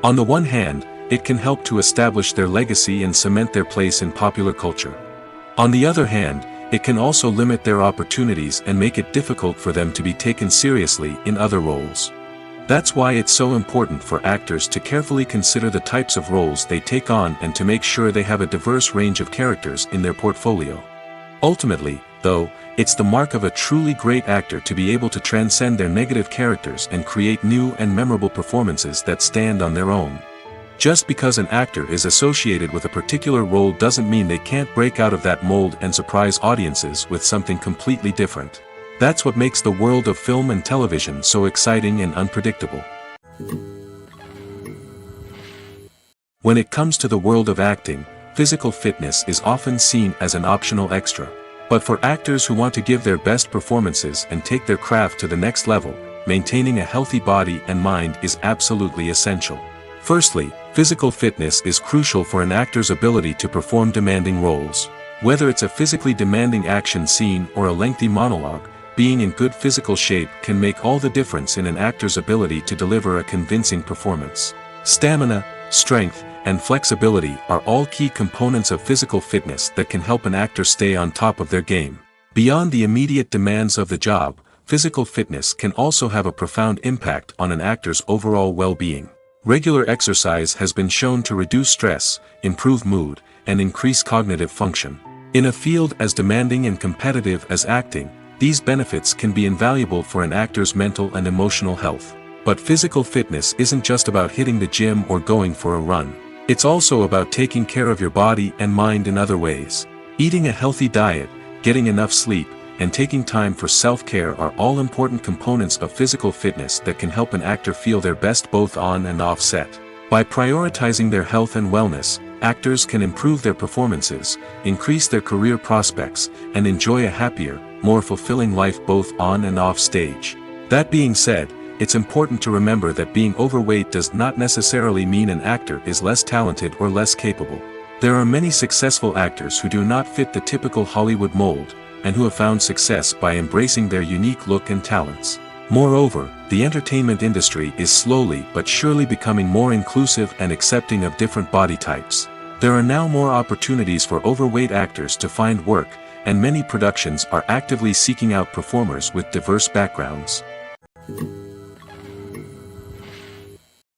On the one hand, it can help to establish their legacy and cement their place in popular culture. On the other hand, it can also limit their opportunities and make it difficult for them to be taken seriously in other roles. That's why it's so important for actors to carefully consider the types of roles they take on and to make sure they have a diverse range of characters in their portfolio. Ultimately, though, it's the mark of a truly great actor to be able to transcend their negative characters and create new and memorable performances that stand on their own. Just because an actor is associated with a particular role doesn't mean they can't break out of that mold and surprise audiences with something completely different. That's what makes the world of film and television so exciting and unpredictable. When it comes to the world of acting, physical fitness is often seen as an optional extra. But for actors who want to give their best performances and take their craft to the next level, maintaining a healthy body and mind is absolutely essential. Firstly, physical fitness is crucial for an actor's ability to perform demanding roles. Whether it's a physically demanding action scene or a lengthy monologue, being in good physical shape can make all the difference in an actor's ability to deliver a convincing performance. Stamina, strength, and flexibility are all key components of physical fitness that can help an actor stay on top of their game. Beyond the immediate demands of the job, physical fitness can also have a profound impact on an actor's overall well-being. Regular exercise has been shown to reduce stress, improve mood, and increase cognitive function. In a field as demanding and competitive as acting, these benefits can be invaluable for an actor's mental and emotional health. But physical fitness isn't just about hitting the gym or going for a run. It's also about taking care of your body and mind in other ways. Eating a healthy diet, getting enough sleep, and taking time for self-care are all important components of physical fitness that can help an actor feel their best both on and off set. By prioritizing their health and wellness, actors can improve their performances, increase their career prospects, and enjoy a happier, more fulfilling life both on and off stage. That being said, it's important to remember that being overweight does not necessarily mean an actor is less talented or less capable. There are many successful actors who do not fit the typical Hollywood mold, and who have found success by embracing their unique look and talents. Moreover, the entertainment industry is slowly but surely becoming more inclusive and accepting of different body types. There are now more opportunities for overweight actors to find work, and many productions are actively seeking out performers with diverse backgrounds.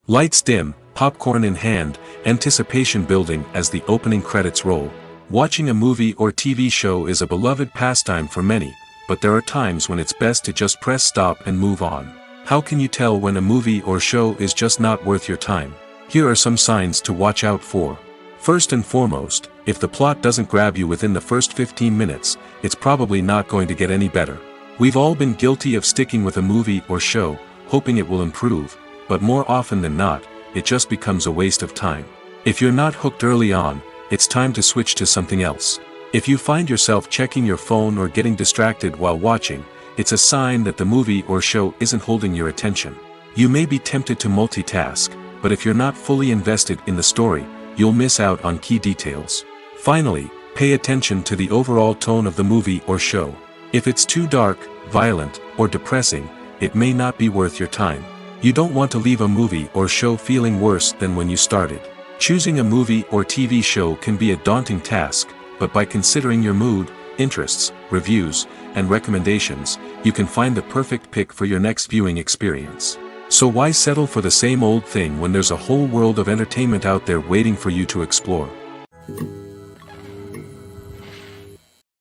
Lights dim, popcorn in hand, anticipation building as the opening credits roll. Watching a movie or TV show is a beloved pastime for many, but there are times when it's best to just press stop and move on. How can you tell when a movie or show is just not worth your time? Here are some signs to watch out for. First and foremost, if the plot doesn't grab you within the first 15 minutes, it's probably not going to get any better. We've all been guilty of sticking with a movie or show, hoping it will improve, but more often than not, it just becomes a waste of time. If you're not hooked early on, it's time to switch to something else. If you find yourself checking your phone or getting distracted while watching, it's a sign that the movie or show isn't holding your attention. You may be tempted to multitask, but if you're not fully invested in the story, you'll miss out on key details. Finally, pay attention to the overall tone of the movie or show. If it's too dark, violent, or depressing, it may not be worth your time. You don't want to leave a movie or show feeling worse than when you started. Choosing a movie or TV show can be a daunting task, but by considering your mood, interests, reviews, and recommendations, you can find the perfect pick for your next viewing experience. So why settle for the same old thing when there's a whole world of entertainment out there waiting for you to explore?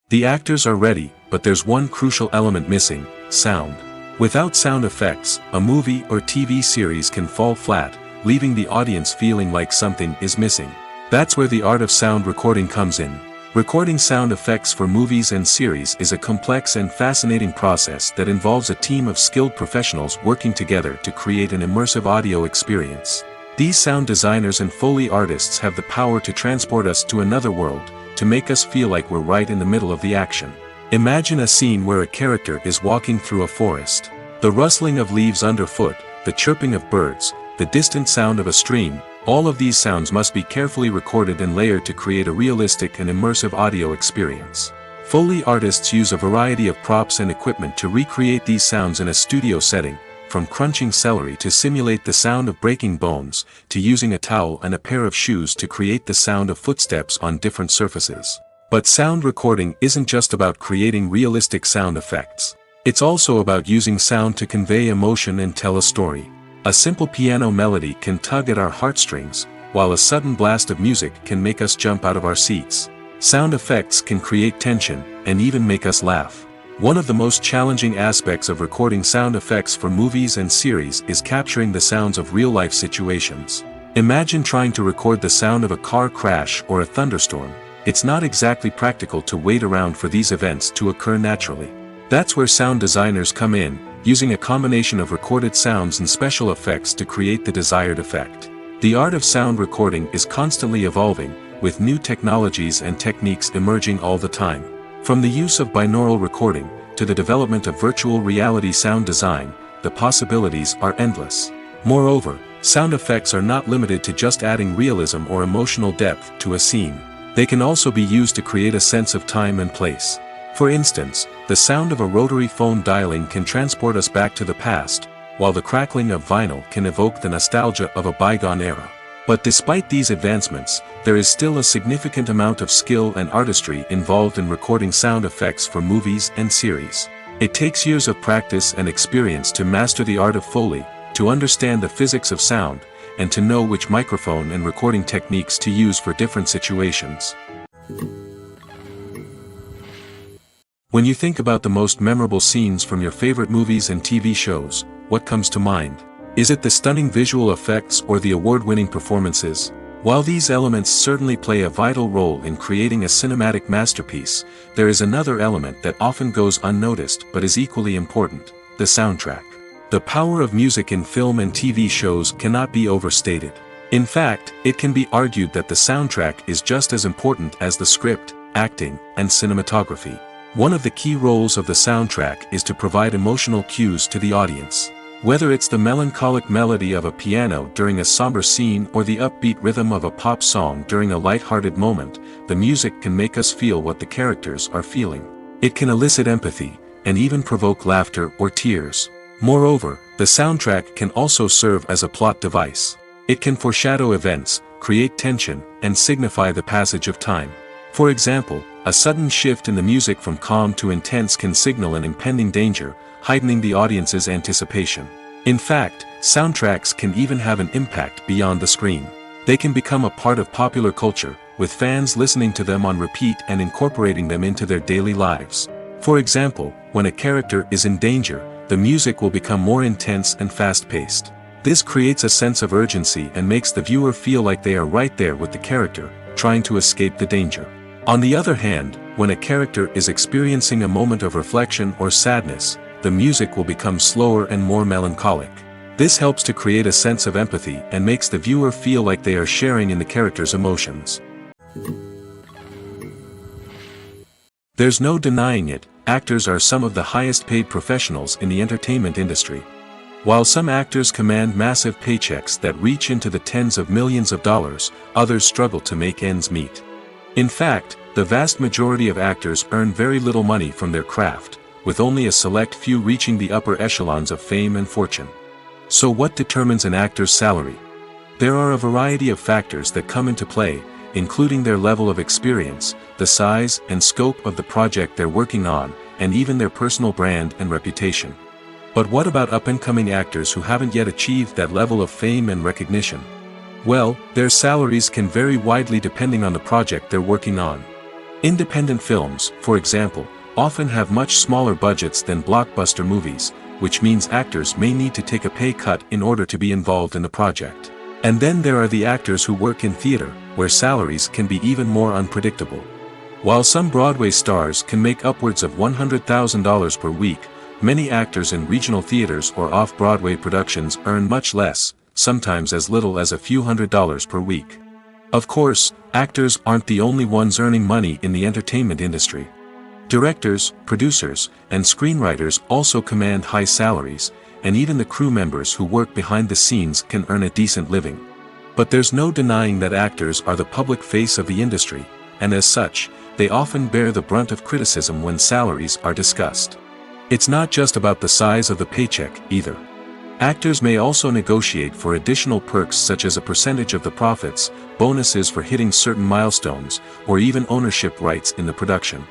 The actors are ready, but there's one crucial element missing: sound. Without sound effects, a movie or TV series can fall flat, leaving the audience feeling like something is missing. That's where the art of sound recording comes in. Recording sound effects for movies and series is a complex and fascinating process that involves a team of skilled professionals working together to create an immersive audio experience. These sound designers and Foley artists have the power to transport us to another world, to make us feel like we're right in the middle of the action. Imagine a scene where a character is walking through a forest. The rustling of leaves underfoot, the chirping of birds, the distant sound of a stream, all of these sounds must be carefully recorded and layered to create a realistic and immersive audio experience. Foley artists use a variety of props and equipment to recreate these sounds in a studio setting, from crunching celery to simulate the sound of breaking bones, to using a towel and a pair of shoes to create the sound of footsteps on different surfaces. But sound recording isn't just about creating realistic sound effects. It's also about using sound to convey emotion and tell a story. A simple piano melody can tug at our heartstrings, while a sudden blast of music can make us jump out of our seats. Sound effects can create tension, and even make us laugh. One of the most challenging aspects of recording sound effects for movies and series is capturing the sounds of real-life situations. Imagine trying to record the sound of a car crash or a thunderstorm. It's not exactly practical to wait around for these events to occur naturally. That's where sound designers come in, using a combination of recorded sounds and special effects to create the desired effect. The art of sound recording is constantly evolving, with new technologies and techniques emerging all the time. From the use of binaural recording, to the development of virtual reality sound design, the possibilities are endless. Moreover, sound effects are not limited to just adding realism or emotional depth to a scene. They can also be used to create a sense of time and place. For instance, the sound of a rotary phone dialing can transport us back to the past, while the crackling of vinyl can evoke the nostalgia of a bygone era. But despite these advancements, there is still a significant amount of skill and artistry involved in recording sound effects for movies and series. It takes years of practice and experience to master the art of Foley, to understand the physics of sound, and to know which microphone and recording techniques to use for different situations. When you think about the most memorable scenes from your favorite movies and TV shows, what comes to mind? Is it the stunning visual effects or the award-winning performances? While these elements certainly play a vital role in creating a cinematic masterpiece, there is another element that often goes unnoticed but is equally important: the soundtrack. The power of music in film and TV shows cannot be overstated. In fact, it can be argued that the soundtrack is just as important as the script, acting, and cinematography. One of the key roles of the soundtrack is to provide emotional cues to the audience. Whether it's the melancholic melody of a piano during a somber scene or the upbeat rhythm of a pop song during a light-hearted moment, the music can make us feel what the characters are feeling. It can elicit empathy, and even provoke laughter or tears. Moreover, the soundtrack can also serve as a plot device. It can foreshadow events, create tension, and signify the passage of time. For example, a sudden shift in the music from calm to intense can signal an impending danger, heightening the audience's anticipation. In fact, soundtracks can even have an impact beyond the screen. They can become a part of popular culture, with fans listening to them on repeat and incorporating them into their daily lives. For example, when a character is in danger, the music will become more intense and fast-paced. This creates a sense of urgency and makes the viewer feel like they are right there with the character, trying to escape the danger. On the other hand, when a character is experiencing a moment of reflection or sadness, the music will become slower and more melancholic. This helps to create a sense of empathy and makes the viewer feel like they are sharing in the character's emotions. There's no denying it, actors are some of the highest paid professionals in the entertainment industry. While some actors command massive paychecks that reach into the tens of millions of dollars, others struggle to make ends meet. In fact, the vast majority of actors earn very little money from their craft, with only a select few reaching the upper echelons of fame and fortune. So what determines an actor's salary? There are a variety of factors that come into play, including their level of experience, the size and scope of the project they're working on, and even their personal brand and reputation. But what about up-and-coming actors who haven't yet achieved that level of fame and recognition? Well, their salaries can vary widely depending on the project they're working on. Independent films, for example, often have much smaller budgets than blockbuster movies, which means actors may need to take a pay cut in order to be involved in the project. And then there are the actors who work in theater, where salaries can be even more unpredictable. While some Broadway stars can make upwards of $100,000 per week, many actors in regional theaters or off-Broadway productions earn much less, sometimes as little as a few $100s per week. Of course, actors aren't the only ones earning money in the entertainment industry. Directors, producers, and screenwriters also command high salaries, and even the crew members who work behind the scenes can earn a decent living. But there's no denying that actors are the public face of the industry, and as such, they often bear the brunt of criticism when salaries are discussed. It's not just about the size of the paycheck, either. Actors may also negotiate for additional perks such as a percentage of the profits, bonuses for hitting certain milestones, or even ownership rights in the production.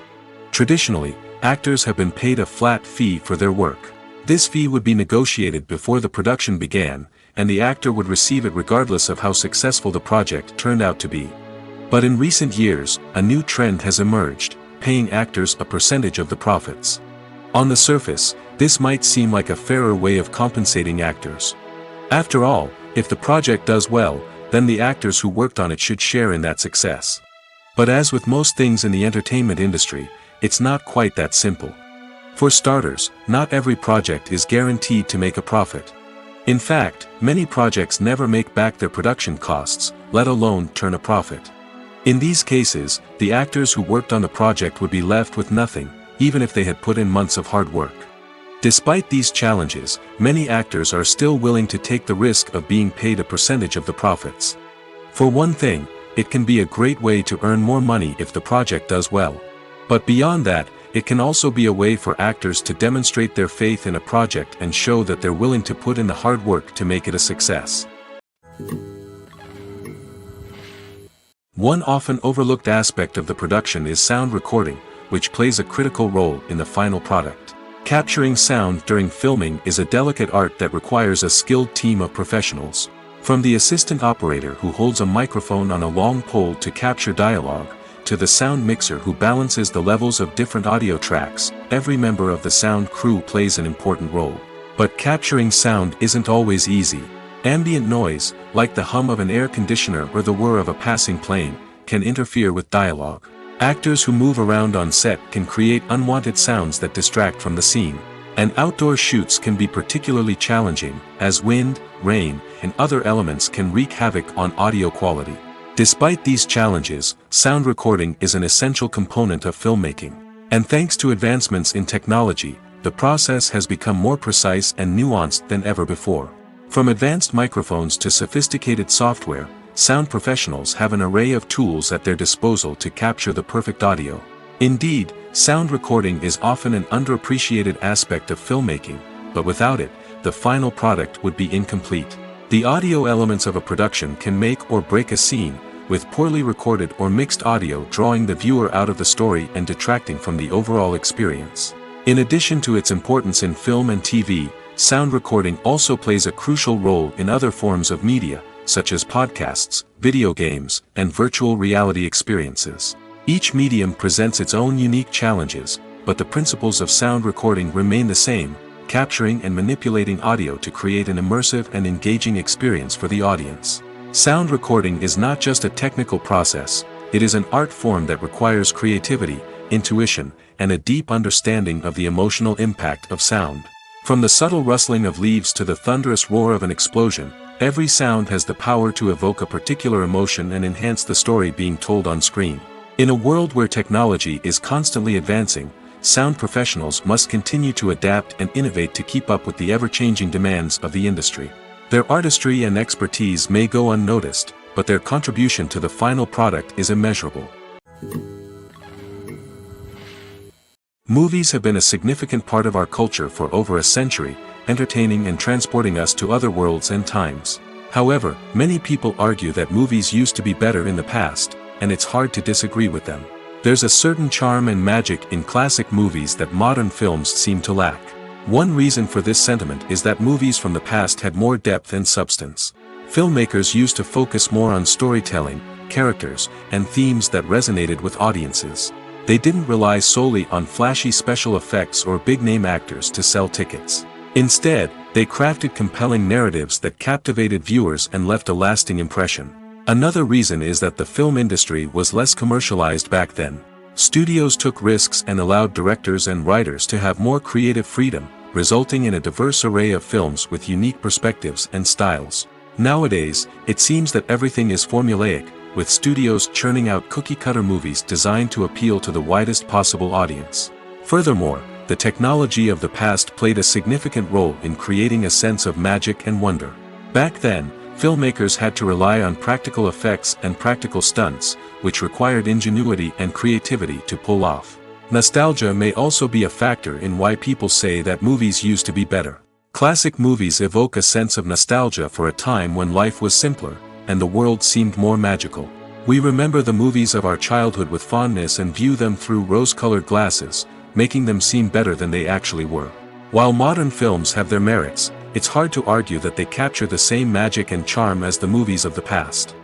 Traditionally, actors have been paid a flat fee for their work. This fee would be negotiated before the production began, and the actor would receive it regardless of how successful the project turned out to be. But in recent years, a new trend has emerged, paying actors a percentage of the profits. On the surface, this might seem like a fairer way of compensating actors. After all, if the project does well, then the actors who worked on it should share in that success. But as with most things in the entertainment industry, it's not quite that simple. For starters, not every project is guaranteed to make a profit. In fact, many projects never make back their production costs, let alone turn a profit. In these cases, the actors who worked on the project would be left with nothing, even if they had put in months of hard work. Despite these challenges, many actors are still willing to take the risk of being paid a percentage of the profits. For one thing, it can be a great way to earn more money if the project does well. But beyond that, it can also be a way for actors to demonstrate their faith in a project and show that they're willing to put in the hard work to make it a success. One often overlooked aspect of the production is sound recording, which plays a critical role in the final product. Capturing sound during filming is a delicate art that requires a skilled team of professionals. From the assistant operator who holds a microphone on a long pole to capture dialogue, to the sound mixer who balances the levels of different audio tracks, every member of the sound crew plays an important role. But capturing sound isn't always easy. Ambient noise, like the hum of an air conditioner or the whir of a passing plane, can interfere with dialogue. Actors who move around on set can create unwanted sounds that distract from the scene. And outdoor shoots can be particularly challenging, as wind, rain, and other elements can wreak havoc on audio quality. Despite these challenges, sound recording is an essential component of filmmaking. And thanks to advancements in technology, the process has become more precise and nuanced than ever before. From advanced microphones to sophisticated software, sound professionals have an array of tools at their disposal to capture the perfect audio. Indeed, sound recording is often an underappreciated aspect of filmmaking, but without it, the final product would be incomplete. The audio elements of a production can make or break a scene, with poorly recorded or mixed audio drawing the viewer out of the story and detracting from the overall experience. In addition to its importance in film and TV, sound recording also plays a crucial role in other forms of media, such as podcasts, video games, and virtual reality experiences. Each medium presents its own unique challenges, but the principles of sound recording remain the same, capturing and manipulating audio to create an immersive and engaging experience for the audience. Sound recording is not just a technical process, it is an art form that requires creativity, intuition, and a deep understanding of the emotional impact of sound. From the subtle rustling of leaves to the thunderous roar of an explosion, every sound has the power to evoke a particular emotion and enhance the story being told on screen. In a world where technology is constantly advancing, sound professionals must continue to adapt and innovate to keep up with the ever-changing demands of the industry. Their artistry and expertise may go unnoticed, but their contribution to the final product is immeasurable. Movies have been a significant part of our culture for over a century, entertaining and transporting us to other worlds and times. However, many people argue that movies used to be better in the past, and it's hard to disagree with them. There's a certain charm and magic in classic movies that modern films seem to lack. One reason for this sentiment is that movies from the past had more depth and substance. Filmmakers used to focus more on storytelling, characters, and themes that resonated with audiences. They didn't rely solely on flashy special effects or big-name actors to sell tickets. Instead, they crafted compelling narratives that captivated viewers and left a lasting impression. Another reason is that the film industry was less commercialized back then. Studios took risks and allowed directors and writers to have more creative freedom, resulting in a diverse array of films with unique perspectives and styles. Nowadays, it seems that everything is formulaic, with studios churning out cookie-cutter movies designed to appeal to the widest possible audience. Furthermore, the technology of the past played a significant role in creating a sense of magic and wonder. Back then, filmmakers had to rely on practical effects and practical stunts, which required ingenuity and creativity to pull off. Nostalgia may also be a factor in why people say that movies used to be better. Classic movies evoke a sense of nostalgia for a time when life was simpler, and the world seemed more magical. We remember the movies of our childhood with fondness and view them through rose-colored glasses, making them seem better than they actually were. While modern films have their merits, it's hard to argue that they capture the same magic and charm as the movies of the past.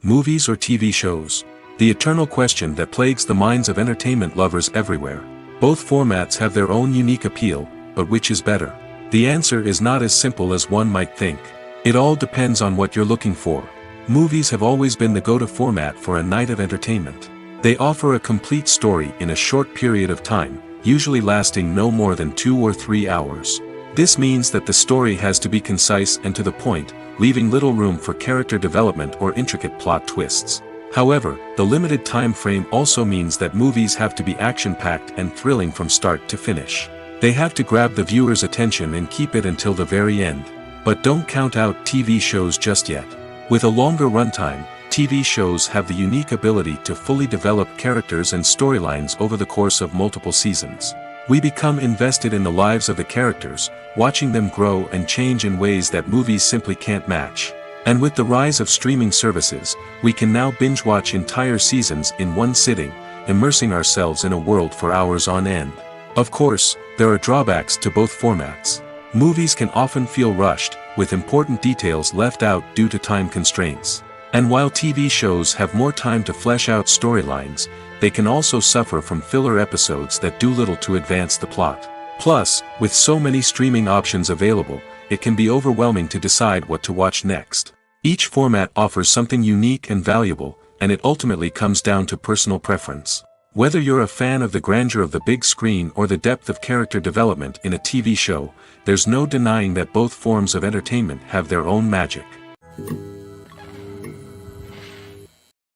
Movies or TV shows? The eternal question that plagues the minds of entertainment lovers everywhere. Both formats have their own unique appeal, but which is better? The answer is not as simple as one might think. It all depends on what you're looking for. Movies have always been the go-to format for a night of entertainment. They offer a complete story in a short period of time, usually lasting no more than 2 or 3 hours. This means that the story has to be concise and to the point, leaving little room for character development or intricate plot twists. However, the limited time frame also means that movies have to be action-packed and thrilling from start to finish. They have to grab the viewer's attention and keep it until the very end. But don't count out TV shows just yet. With a longer runtime, TV shows have the unique ability to fully develop characters and storylines over the course of multiple seasons. We become invested in the lives of the characters, watching them grow and change in ways that movies simply can't match. And with the rise of streaming services, we can now binge-watch entire seasons in one sitting, immersing ourselves in a world for hours on end. Of course, there are drawbacks to both formats. Movies can often feel rushed, with important details left out due to time constraints. And while TV shows have more time to flesh out storylines, they can also suffer from filler episodes that do little to advance the plot. Plus, with so many streaming options available, it can be overwhelming to decide what to watch next. Each format offers something unique and valuable, and it ultimately comes down to personal preference. Whether you're a fan of the grandeur of the big screen or the depth of character development in a TV show, there's no denying that both forms of entertainment have their own magic.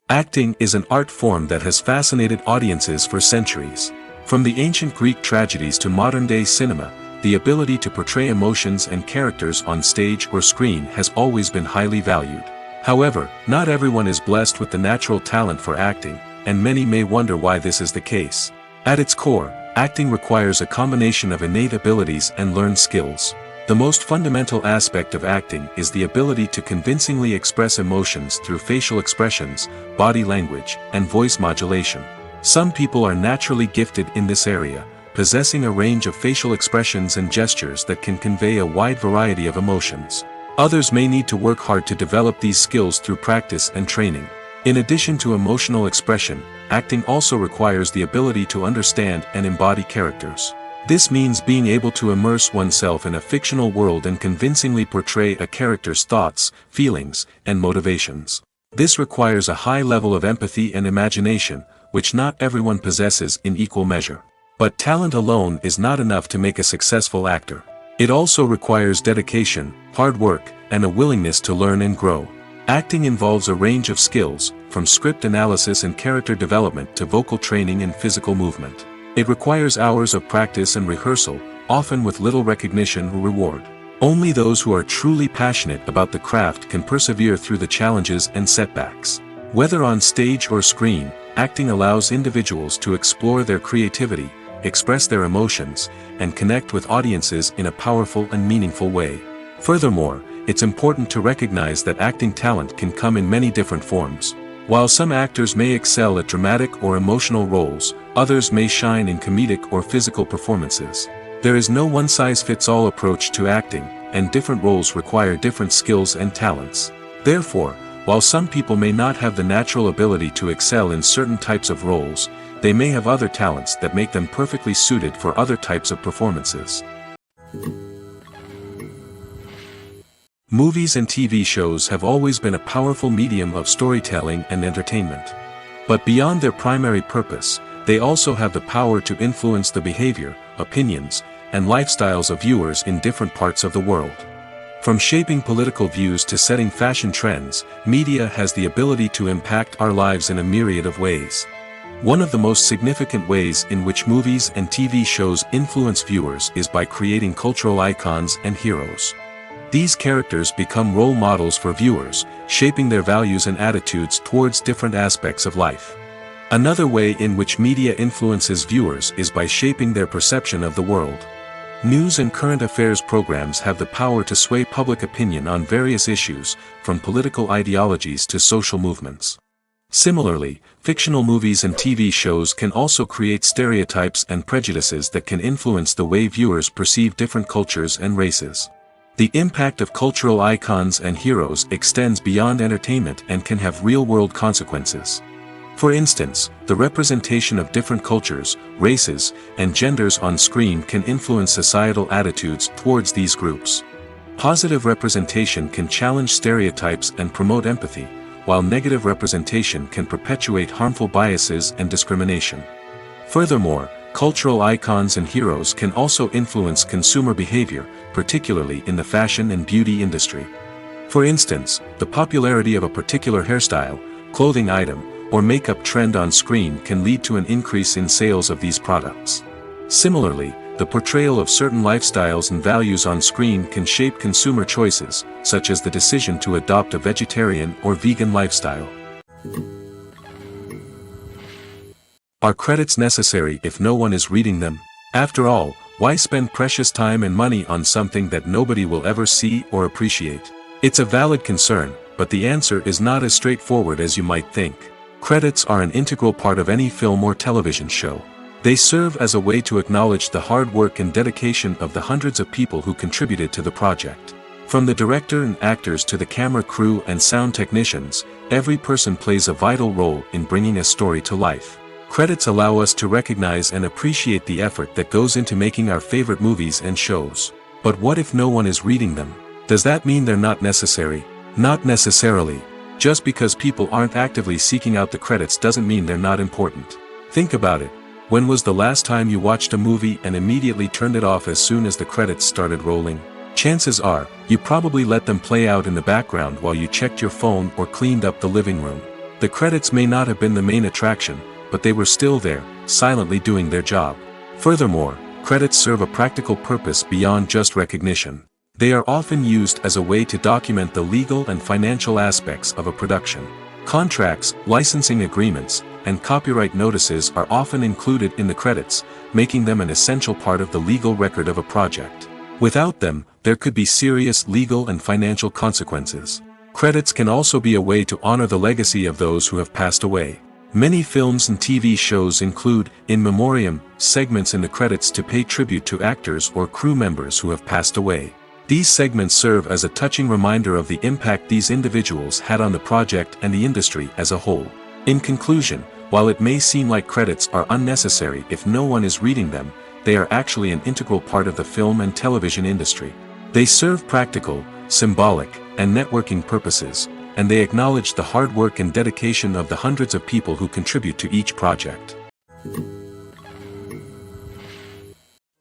Acting is an art form that has fascinated audiences for centuries. From the ancient Greek tragedies to modern-day cinema, the ability to portray emotions and characters on stage or screen has always been highly valued. However, not everyone is blessed with the natural talent for acting, and many may wonder why this is the case. At its core, acting requires a combination of innate abilities and learned skills. The most fundamental aspect of acting is the ability to convincingly express emotions through facial expressions, body language, and voice modulation. Some people are naturally gifted in this area, possessing a range of facial expressions and gestures that can convey a wide variety of emotions. Others may need to work hard to develop these skills through practice and training. In addition to emotional expression, acting also requires the ability to understand and embody characters. This means being able to immerse oneself in a fictional world and convincingly portray a character's thoughts, feelings, and motivations. This requires a high level of empathy and imagination, which not everyone possesses in equal measure. But talent alone is not enough to make a successful actor. It also requires dedication, hard work, and a willingness to learn and grow. Acting involves a range of skills, from script analysis and character development to vocal training and physical movement. It requires hours of practice and rehearsal, often with little recognition or reward. Only those who are truly passionate about the craft can persevere through the challenges and setbacks. Whether on stage or screen, acting allows individuals to explore their creativity, express their emotions, and connect with audiences in a powerful and meaningful way. Furthermore, it's important to recognize that acting talent can come in many different forms. While some actors may excel at dramatic or emotional roles, others may shine in comedic or physical performances. There is no one-size-fits-all approach to acting, and different roles require different skills and talents. Therefore, while some people may not have the natural ability to excel in certain types of roles, they may have other talents that make them perfectly suited for other types of performances. Movies and TV shows have always been a powerful medium of storytelling and entertainment. But beyond their primary purpose, they also have the power to influence the behavior, opinions, and lifestyles of viewers in different parts of the world. From shaping political views to setting fashion trends, media has the ability to impact our lives in a myriad of ways. One of the most significant ways in which movies and TV shows influence viewers is by creating cultural icons and heroes. These characters become role models for viewers, shaping their values and attitudes towards different aspects of life. Another way in which media influences viewers is by shaping their perception of the world. News and current affairs programs have the power to sway public opinion on various issues, from political ideologies to social movements. Similarly, fictional movies and TV shows can also create stereotypes and prejudices that can influence the way viewers perceive different cultures and races. The impact of cultural icons and heroes extends beyond entertainment and can have real-world consequences. For instance, the representation of different cultures, races, and genders on screen can influence societal attitudes towards these groups. Positive representation can challenge stereotypes and promote empathy, while negative representation can perpetuate harmful biases and discrimination. Furthermore, cultural icons and heroes can also influence consumer behavior, particularly in the fashion and beauty industry. For instance, the popularity of a particular hairstyle, clothing item, or makeup trend on screen can lead to an increase in sales of these products. Similarly, the portrayal of certain lifestyles and values on screen can shape consumer choices, such as the decision to adopt a vegetarian or vegan lifestyle. Are credits necessary if no one is reading them? After all, why spend precious time and money on something that nobody will ever see or appreciate? It's a valid concern, but the answer is not as straightforward as you might think. Credits are an integral part of any film or television show. They serve as a way to acknowledge the hard work and dedication of the hundreds of people who contributed to the project. From the director and actors to the camera crew and sound technicians, every person plays a vital role in bringing a story to life. Credits allow us to recognize and appreciate the effort that goes into making our favorite movies and shows. But what if no one is reading them? Does that mean they're not necessary? Not necessarily. Just because people aren't actively seeking out the credits doesn't mean they're not important. Think about it. When was the last time you watched a movie and immediately turned it off as soon as the credits started rolling? Chances are, you probably let them play out in the background while you checked your phone or cleaned up the living room. The credits may not have been the main attraction, but they were still there, silently doing their job. Furthermore, credits serve a practical purpose beyond just recognition. They are often used as a way to document the legal and financial aspects of a production. Contracts, licensing agreements, and copyright notices are often included in the credits, making them an essential part of the legal record of a project. Without them, there could be serious legal and financial consequences. Credits can also be a way to honor the legacy of those who have passed away. Many films and TV shows include, in memoriam, segments in the credits to pay tribute to actors or crew members who have passed away. These segments serve as a touching reminder of the impact these individuals had on the project and the industry as a whole. In conclusion, while it may seem like credits are unnecessary if no one is reading them, they are actually an integral part of the film and television industry. They serve practical, symbolic, and networking purposes, and they acknowledge the hard work and dedication of the hundreds of people who contribute to each project.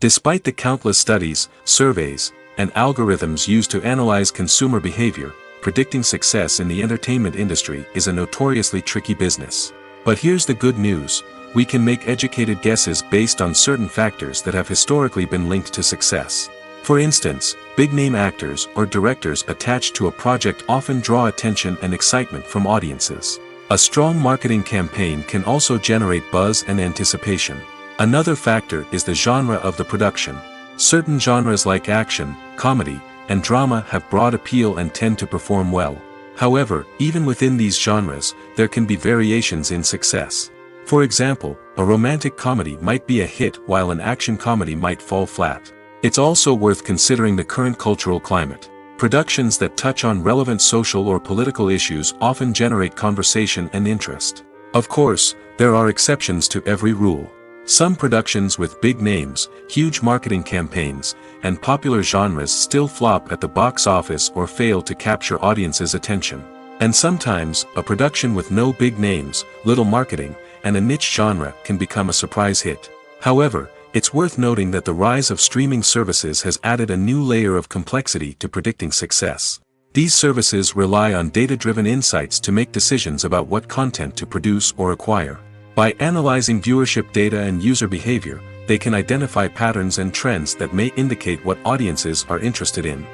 Despite the countless studies, surveys, and algorithms used to analyze consumer behavior, predicting success in the entertainment industry is a notoriously tricky business. But here's the good news: we can make educated guesses based on certain factors that have historically been linked to success. For instance, big-name actors or directors attached to a project often draw attention and excitement from audiences. A strong marketing campaign can also generate buzz and anticipation. Another factor is the genre of the production. Certain genres like action, comedy, and drama have broad appeal and tend to perform well. However, even within these genres, there can be variations in success. For example, a romantic comedy might be a hit while an action comedy might fall flat. It's also worth considering the current cultural climate. Productions that touch on relevant social or political issues often generate conversation and interest. Of course, there are exceptions to every rule. Some productions with big names, huge marketing campaigns, and popular genres still flop at the box office or fail to capture audiences' attention. And sometimes, a production with no big names, little marketing, and a niche genre can become a surprise hit. However, it's worth noting that the rise of streaming services has added a new layer of complexity to predicting success. These services rely on data-driven insights to make decisions about what content to produce or acquire. By analyzing viewership data and user behavior, they can identify patterns and trends that may indicate what audiences are interested in.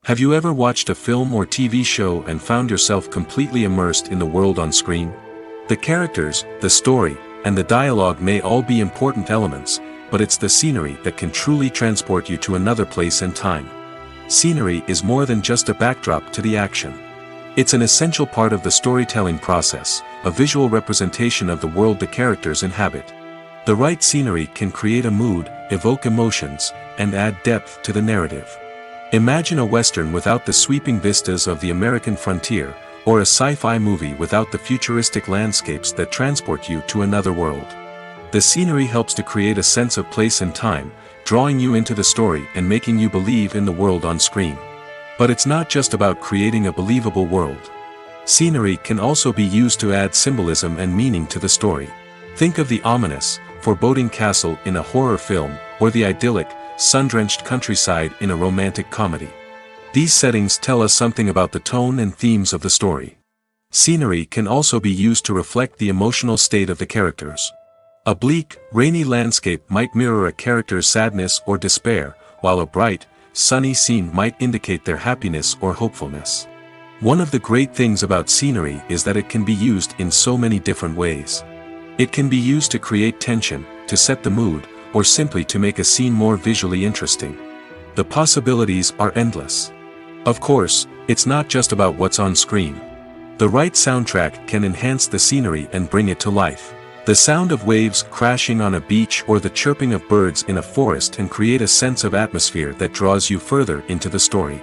Have you ever watched a film or TV show and found yourself completely immersed in the world on screen? The characters, the story, and the dialogue may all be important elements, but it's the scenery that can truly transport you to another place and time. Scenery is more than just a backdrop to the action. It's an essential part of the storytelling process, a visual representation of the world the characters inhabit. The right scenery can create a mood, evoke emotions, and add depth to the narrative. Imagine a western without the sweeping vistas of the American frontier, or a sci-fi movie without the futuristic landscapes that transport you to another world. The scenery helps to create a sense of place and time, drawing you into the story and making you believe in the world on screen. But it's not just about creating a believable world. Scenery can also be used to add symbolism and meaning to the story. Think of the ominous, foreboding castle in a horror film, or the idyllic, sun-drenched countryside in a romantic comedy. These settings tell us something about the tone and themes of the story. Scenery can also be used to reflect the emotional state of the characters. A bleak, rainy landscape might mirror a character's sadness or despair, while a bright, sunny scene might indicate their happiness or hopefulness. One of the great things about scenery is that it can be used in so many different ways. It can be used to create tension, to set the mood, or simply to make a scene more visually interesting. The possibilities are endless. Of course, it's not just about what's on screen. The right soundtrack can enhance the scenery and bring it to life. The sound of waves crashing on a beach or the chirping of birds in a forest can create a sense of atmosphere that draws you further into the story.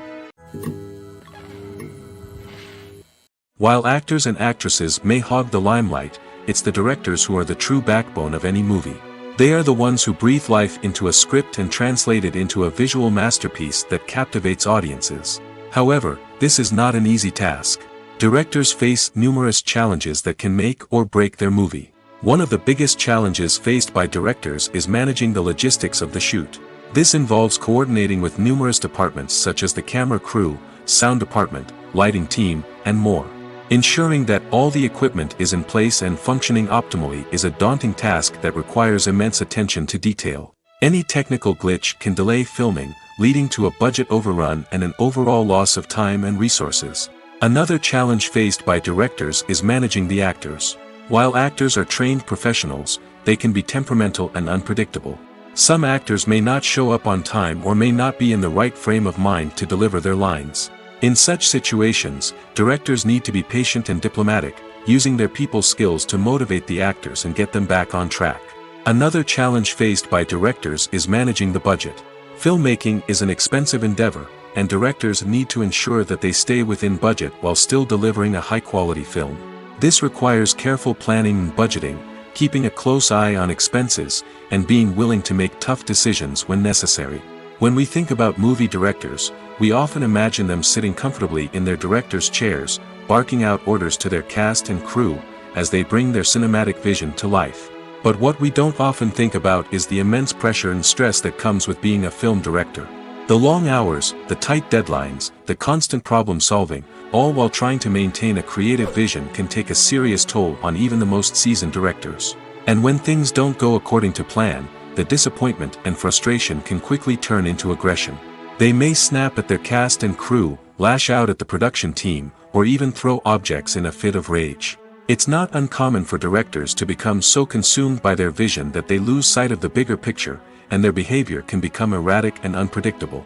While actors and actresses may hog the limelight, it's the directors who are the true backbone of any movie. They are the ones who breathe life into a script and translate it into a visual masterpiece that captivates audiences. However, this is not an easy task. Directors face numerous challenges that can make or break their movie. One of the biggest challenges faced by directors is managing the logistics of the shoot. This involves coordinating with numerous departments such as the camera crew, sound department, lighting team, and more. Ensuring that all the equipment is in place and functioning optimally is a daunting task that requires immense attention to detail. Any technical glitch can delay filming, leading to a budget overrun and an overall loss of time and resources. Another challenge faced by directors is managing the actors. While actors are trained professionals, they can be temperamental and unpredictable. Some actors may not show up on time or may not be in the right frame of mind to deliver their lines. In such situations, directors need to be patient and diplomatic, using their people skills to motivate the actors and get them back on track. Another challenge faced by directors is managing the budget. Filmmaking is an expensive endeavor, and directors need to ensure that they stay within budget while still delivering a high-quality film. This requires careful planning and budgeting, keeping a close eye on expenses, and being willing to make tough decisions when necessary. When we think about movie directors, we often imagine them sitting comfortably in their director's chairs, barking out orders to their cast and crew, as they bring their cinematic vision to life. But what we don't often think about is the immense pressure and stress that comes with being a film director. The long hours, the tight deadlines, the constant problem solving, all while trying to maintain a creative vision can take a serious toll on even the most seasoned directors. And when things don't go according to plan, the disappointment and frustration can quickly turn into aggression. They may snap at their cast and crew, lash out at the production team, or even throw objects in a fit of rage. It's not uncommon for directors to become so consumed by their vision that they lose sight of the bigger picture, and their behavior can become erratic and unpredictable.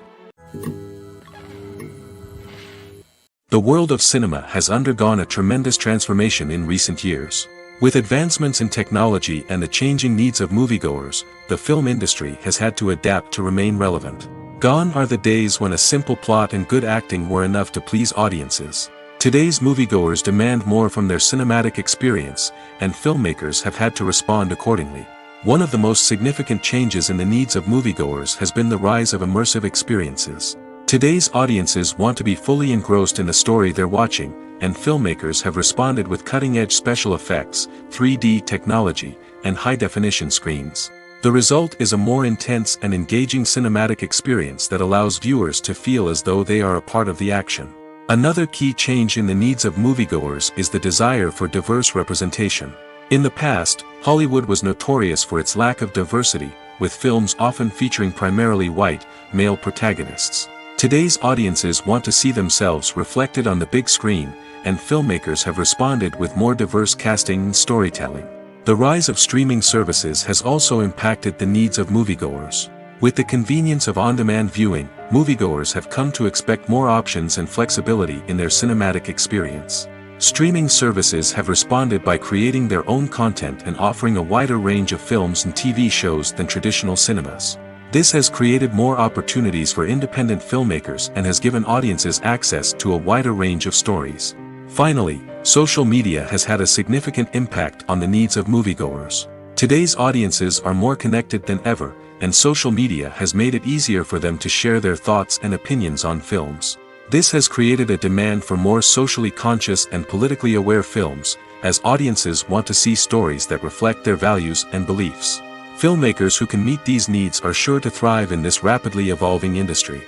The world of cinema has undergone a tremendous transformation in recent years. With advancements in technology and the changing needs of moviegoers, the film industry has had to adapt to remain relevant. Gone are the days when a simple plot and good acting were enough to please audiences. Today's moviegoers demand more from their cinematic experience, and filmmakers have had to respond accordingly. One of the most significant changes in the needs of moviegoers has been the rise of immersive experiences. Today's audiences want to be fully engrossed in the story they're watching, and filmmakers have responded with cutting-edge special effects, 3D technology, and high-definition screens. The result is a more intense and engaging cinematic experience that allows viewers to feel as though they are a part of the action. Another key change in the needs of moviegoers is the desire for diverse representation. In the past, Hollywood was notorious for its lack of diversity, with films often featuring primarily white, male protagonists. Today's audiences want to see themselves reflected on the big screen, and filmmakers have responded with more diverse casting and storytelling. The rise of streaming services has also impacted the needs of moviegoers. With the convenience of on-demand viewing, moviegoers have come to expect more options and flexibility in their cinematic experience. Streaming services have responded by creating their own content and offering a wider range of films and TV shows than traditional cinemas. This has created more opportunities for independent filmmakers and has given audiences access to a wider range of stories. Finally, social media has had a significant impact on the needs of moviegoers. Today's audiences are more connected than ever, and social media has made it easier for them to share their thoughts and opinions on films. This has created a demand for more socially conscious and politically aware films, as audiences want to see stories that reflect their values and beliefs. Filmmakers who can meet these needs are sure to thrive in this rapidly evolving industry.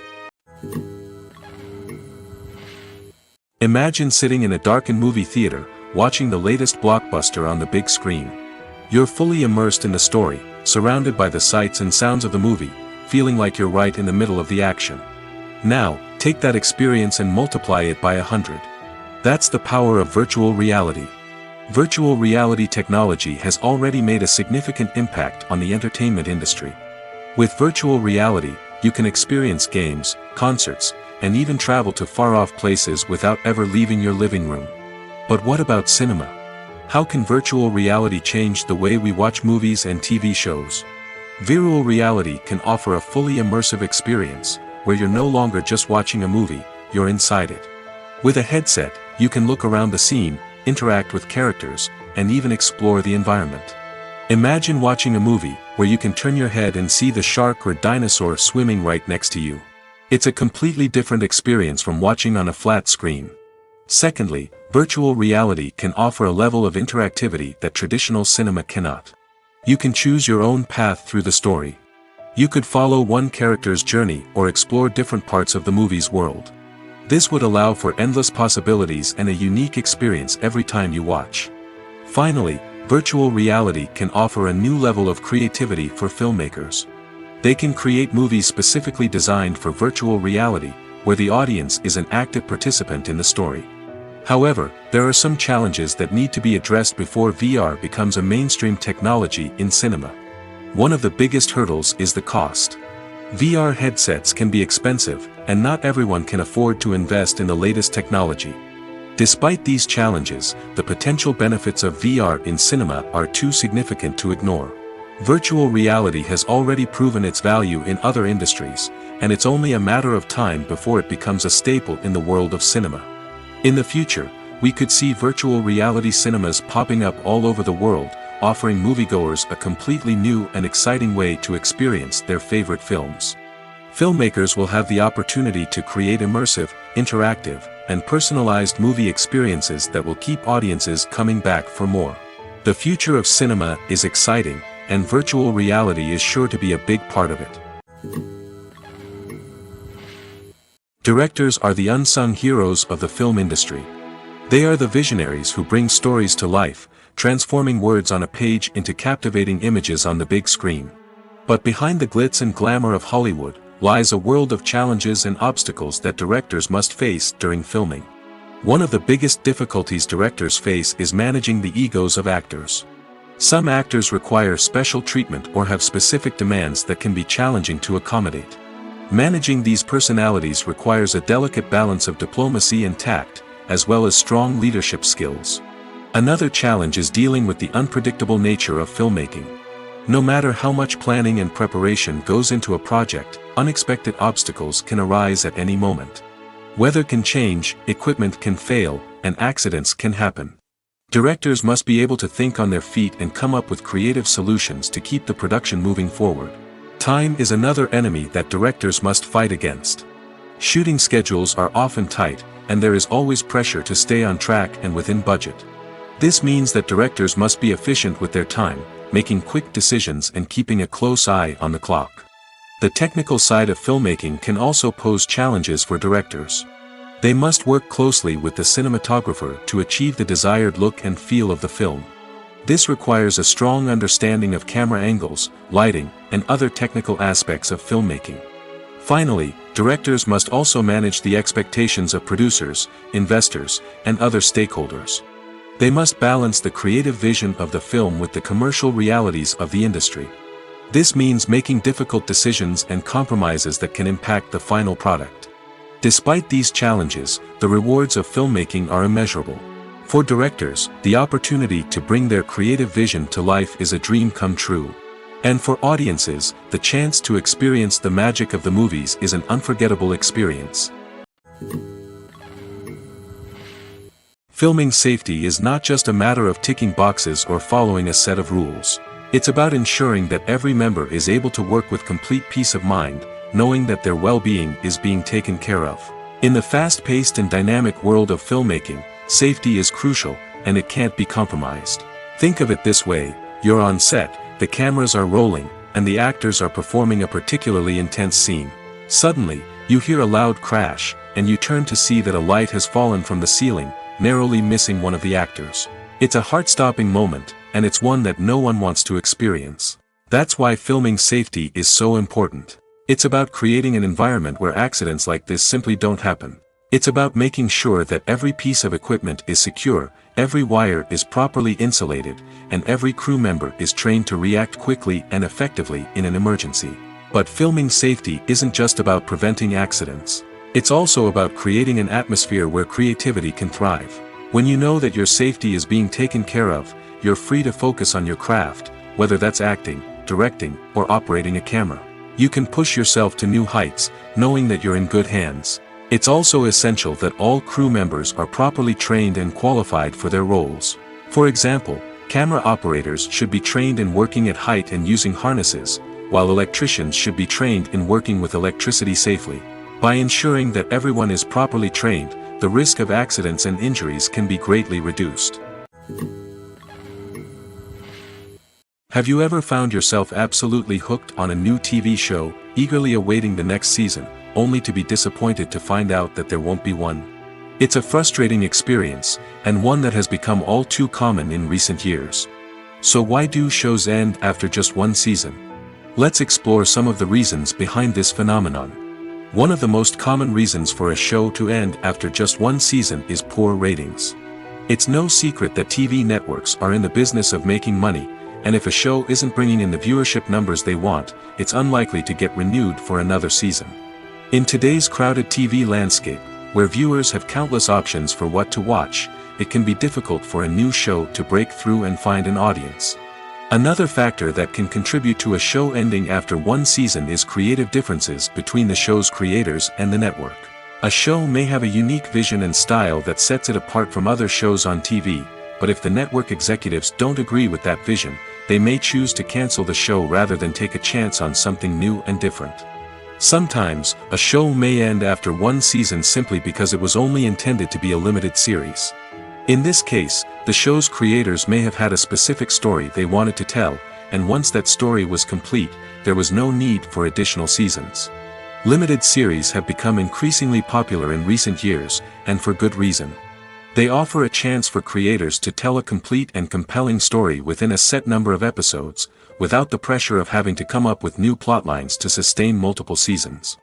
Imagine sitting in a darkened movie theater, watching the latest blockbuster on the big screen. You're fully immersed in the story, surrounded by the sights and sounds of the movie, feeling like you're right in the middle of the action. Now, take that experience and multiply it by 100. That's the power of virtual reality. Virtual reality technology has already made a significant impact on the entertainment industry. With virtual reality, you can experience games, concerts, and even travel to far-off places without ever leaving your living room. But what about cinema? How can virtual reality change the way we watch movies and TV shows? Virtual reality can offer a fully immersive experience, where you're no longer just watching a movie, you're inside it. With a headset, you can look around the scene, interact with characters, and even explore the environment. Imagine watching a movie where you can turn your head and see the shark or dinosaur swimming right next to you. It's a completely different experience from watching on a flat screen. Secondly, virtual reality can offer a level of interactivity that traditional cinema cannot. You can choose your own path through the story. You could follow one character's journey or explore different parts of the movie's world. This would allow for endless possibilities and a unique experience every time you watch. Finally, virtual reality can offer a new level of creativity for filmmakers. They can create movies specifically designed for virtual reality, where the audience is an active participant in the story. However, there are some challenges that need to be addressed before VR becomes a mainstream technology in cinema. One of the biggest hurdles is the cost. VR headsets can be expensive, and not everyone can afford to invest in the latest technology. Despite these challenges, the potential benefits of VR in cinema are too significant to ignore. Virtual reality has already proven its value in other industries, and it's only a matter of time before it becomes a staple in the world of cinema. In the future, we could see virtual reality cinemas popping up all over the world, offering moviegoers a completely new and exciting way to experience their favorite films. Filmmakers will have the opportunity to create immersive, interactive, and personalized movie experiences that will keep audiences coming back for more. The future of cinema is exciting, and virtual reality is sure to be a big part of it. Directors are the unsung heroes of the film industry. They are the visionaries who bring stories to life, transforming words on a page into captivating images on the big screen. But behind the glitz and glamour of Hollywood, lies a world of challenges and obstacles that directors must face during filming. One of the biggest difficulties directors face is managing the egos of actors. Some actors require special treatment or have specific demands that can be challenging to accommodate. Managing these personalities requires a delicate balance of diplomacy and tact, as well as strong leadership skills. Another challenge is dealing with the unpredictable nature of filmmaking. No matter how much planning and preparation goes into a project, unexpected obstacles can arise at any moment. Weather can change, equipment can fail, and accidents can happen. Directors must be able to think on their feet and come up with creative solutions to keep the production moving forward. Time is another enemy that directors must fight against. Shooting schedules are often tight, and there is always pressure to stay on track and within budget. This means that directors must be efficient with their time, making quick decisions and keeping a close eye on the clock. The technical side of filmmaking can also pose challenges for directors. They must work closely with the cinematographer to achieve the desired look and feel of the film. This requires a strong understanding of camera angles, lighting, and other technical aspects of filmmaking. Finally, directors must also manage the expectations of producers, investors, and other stakeholders. They must balance the creative vision of the film with the commercial realities of the industry. This means making difficult decisions and compromises that can impact the final product. Despite these challenges, the rewards of filmmaking are immeasurable. For directors, the opportunity to bring their creative vision to life is a dream come true. And for audiences, the chance to experience the magic of the movies is an unforgettable experience. Filming safety is not just a matter of ticking boxes or following a set of rules. It's about ensuring that every member is able to work with complete peace of mind, knowing that their well-being is being taken care of. In the fast-paced and dynamic world of filmmaking, safety is crucial, and it can't be compromised. Think of it this way: you're on set, the cameras are rolling, and the actors are performing a particularly intense scene. Suddenly, you hear a loud crash, and you turn to see that a light has fallen from the ceiling, narrowly missing one of the actors. It's a heart-stopping moment, and it's one that no one wants to experience. That's why filming safety is so important. It's about creating an environment where accidents like this simply don't happen. It's about making sure that every piece of equipment is secure, every wire is properly insulated, and every crew member is trained to react quickly and effectively in an emergency. But filming safety isn't just about preventing accidents. It's also about creating an atmosphere where creativity can thrive. When you know that your safety is being taken care of, you're free to focus on your craft, whether that's acting, directing, or operating a camera. You can push yourself to new heights, knowing that you're in good hands. It's also essential that all crew members are properly trained and qualified for their roles. For example, camera operators should be trained in working at height and using harnesses, while electricians should be trained in working with electricity safely. By ensuring that everyone is properly trained, the risk of accidents and injuries can be greatly reduced. Have you ever found yourself absolutely hooked on a new TV show, eagerly awaiting the next season, only to be disappointed to find out that there won't be one? It's a frustrating experience, and one that has become all too common in recent years. So why do shows end after just one season? Let's explore some of the reasons behind this phenomenon. One of the most common reasons for a show to end after just one season is poor ratings. It's no secret that TV networks are in the business of making money, and if a show isn't bringing in the viewership numbers they want, it's unlikely to get renewed for another season. In today's crowded TV landscape, where viewers have countless options for what to watch, it can be difficult for a new show to break through and find an audience. Another factor that can contribute to a show ending after one season is creative differences between the show's creators and the network. A show may have a unique vision and style that sets it apart from other shows on TV, but if the network executives don't agree with that vision, they may choose to cancel the show rather than take a chance on something new and different. Sometimes, a show may end after one season simply because it was only intended to be a limited series. In this case, the show's creators may have had a specific story they wanted to tell, and once that story was complete, there was no need for additional seasons. Limited series have become increasingly popular in recent years, and for good reason. They offer a chance for creators to tell a complete and compelling story within a set number of episodes, without the pressure of having to come up with new plotlines to sustain multiple seasons.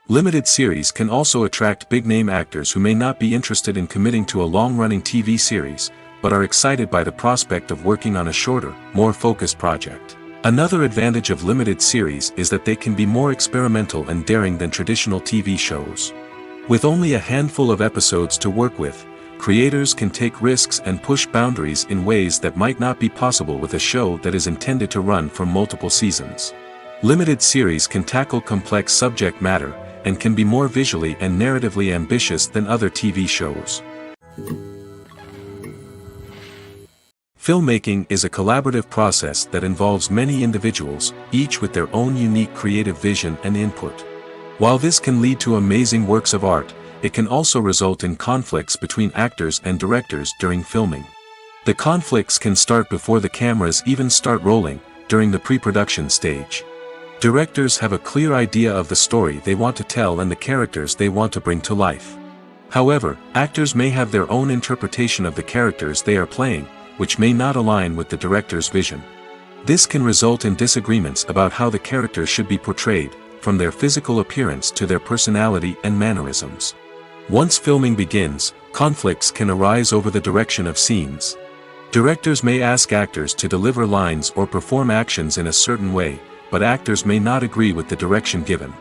Limited series can also attract big-name actors who may not be interested in committing to a long-running TV series, but are excited by the prospect of working on a shorter, more focused project. Another advantage of limited series is that they can be more experimental and daring than traditional TV shows. With only a handful of episodes to work with, creators can take risks and push boundaries in ways that might not be possible with a show that is intended to run for multiple seasons. Limited series can tackle complex subject matter, and can be more visually and narratively ambitious than other TV shows. Filmmaking is a collaborative process that involves many individuals, each with their own unique creative vision and input. While this can lead to amazing works of art, it can also result in conflicts between actors and directors during filming. The conflicts can start before the cameras even start rolling, during the pre-production stage. Directors have a clear idea of the story they want to tell and the characters they want to bring to life. However, actors may have their own interpretation of the characters they are playing, which may not align with the director's vision. This can result in disagreements about how the characters should be portrayed, from their physical appearance to their personality and mannerisms. Once filming begins, conflicts can arise over the direction of scenes. Directors may ask actors to deliver lines or perform actions in a certain way, but actors may not agree with the direction given.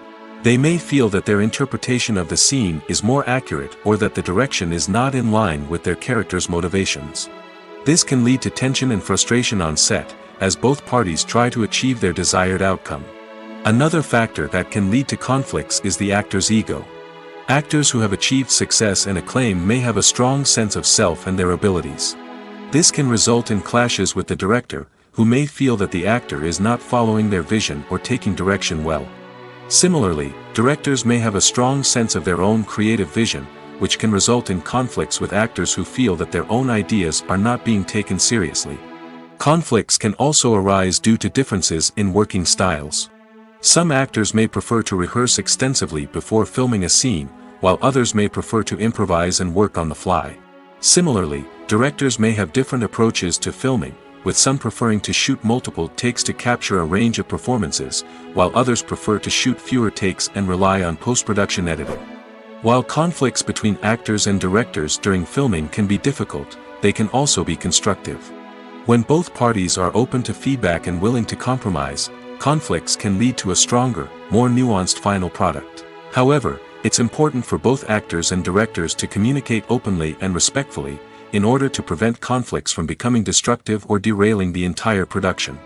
They may feel that their interpretation of the scene is more accurate or that the direction is not in line with their character's motivations. This can lead to tension and frustration on set, as both parties try to achieve their desired outcome. Another factor that can lead to conflicts is the actor's ego. Actors who have achieved success and acclaim may have a strong sense of self and their abilities. This can result in clashes with the director, who may feel that the actor is not following their vision or taking direction well. Similarly, directors may have a strong sense of their own creative vision, which can result in conflicts with actors who feel that their own ideas are not being taken seriously. Conflicts can also arise due to differences in working styles. Some actors may prefer to rehearse extensively before filming a scene, while others may prefer to improvise and work on the fly. Similarly, directors may have different approaches to filming, with some preferring to shoot multiple takes to capture a range of performances, while others prefer to shoot fewer takes and rely on post-production editing. While conflicts between actors and directors during filming can be difficult, they can also be constructive. When both parties are open to feedback and willing to compromise, conflicts can lead to a stronger, more nuanced final product. However, it's important for both actors and directors to communicate openly and respectfully, in order to prevent conflicts from becoming destructive or derailing the entire production.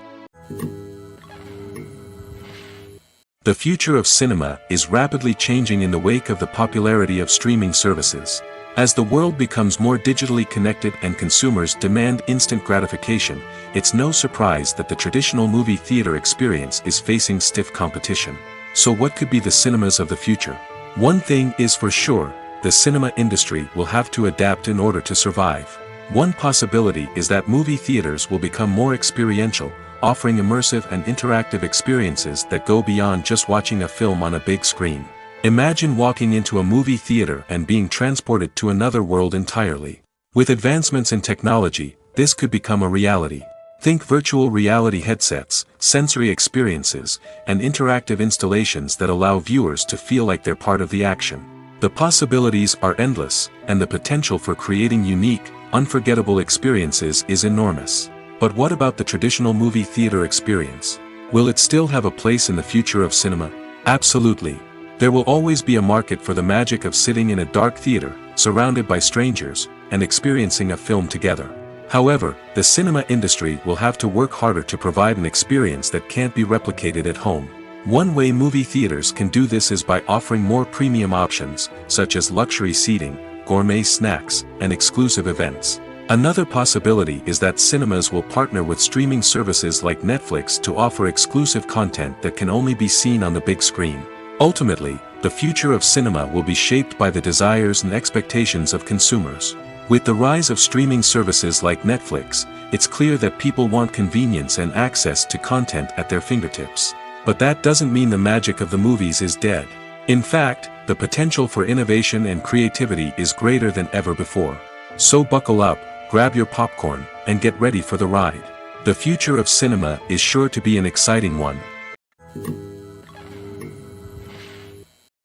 The future of cinema is rapidly changing in the wake of the popularity of streaming services. As the world becomes more digitally connected and consumers demand instant gratification, it's no surprise that the traditional movie theater experience is facing stiff competition. So what could be the cinemas of the future? One thing is for sure, the cinema industry will have to adapt in order to survive. One possibility is that movie theaters will become more experiential, offering immersive and interactive experiences that go beyond just watching a film on a big screen. Imagine walking into a movie theater and being transported to another world entirely. With advancements in technology, this could become a reality. Think virtual reality headsets, sensory experiences, and interactive installations that allow viewers to feel like they're part of the action. The possibilities are endless, and the potential for creating unique, unforgettable experiences is enormous. But what about the traditional movie theater experience? Will it still have a place in the future of cinema? Absolutely. There will always be a market for the magic of sitting in a dark theater, surrounded by strangers, and experiencing a film together. However, the cinema industry will have to work harder to provide an experience that can't be replicated at home. One way movie theaters can do this is by offering more premium options, such as luxury seating, gourmet snacks, and exclusive events. Another possibility is that cinemas will partner with streaming services like Netflix to offer exclusive content that can only be seen on the big screen. Ultimately, the future of cinema will be shaped by the desires and expectations of consumers. With the rise of streaming services like Netflix, it's clear that people want convenience and access to content at their fingertips. But that doesn't mean the magic of the movies is dead. In fact, the potential for innovation and creativity is greater than ever before. So buckle up, grab your popcorn, and get ready for the ride. The future of cinema is sure to be an exciting one.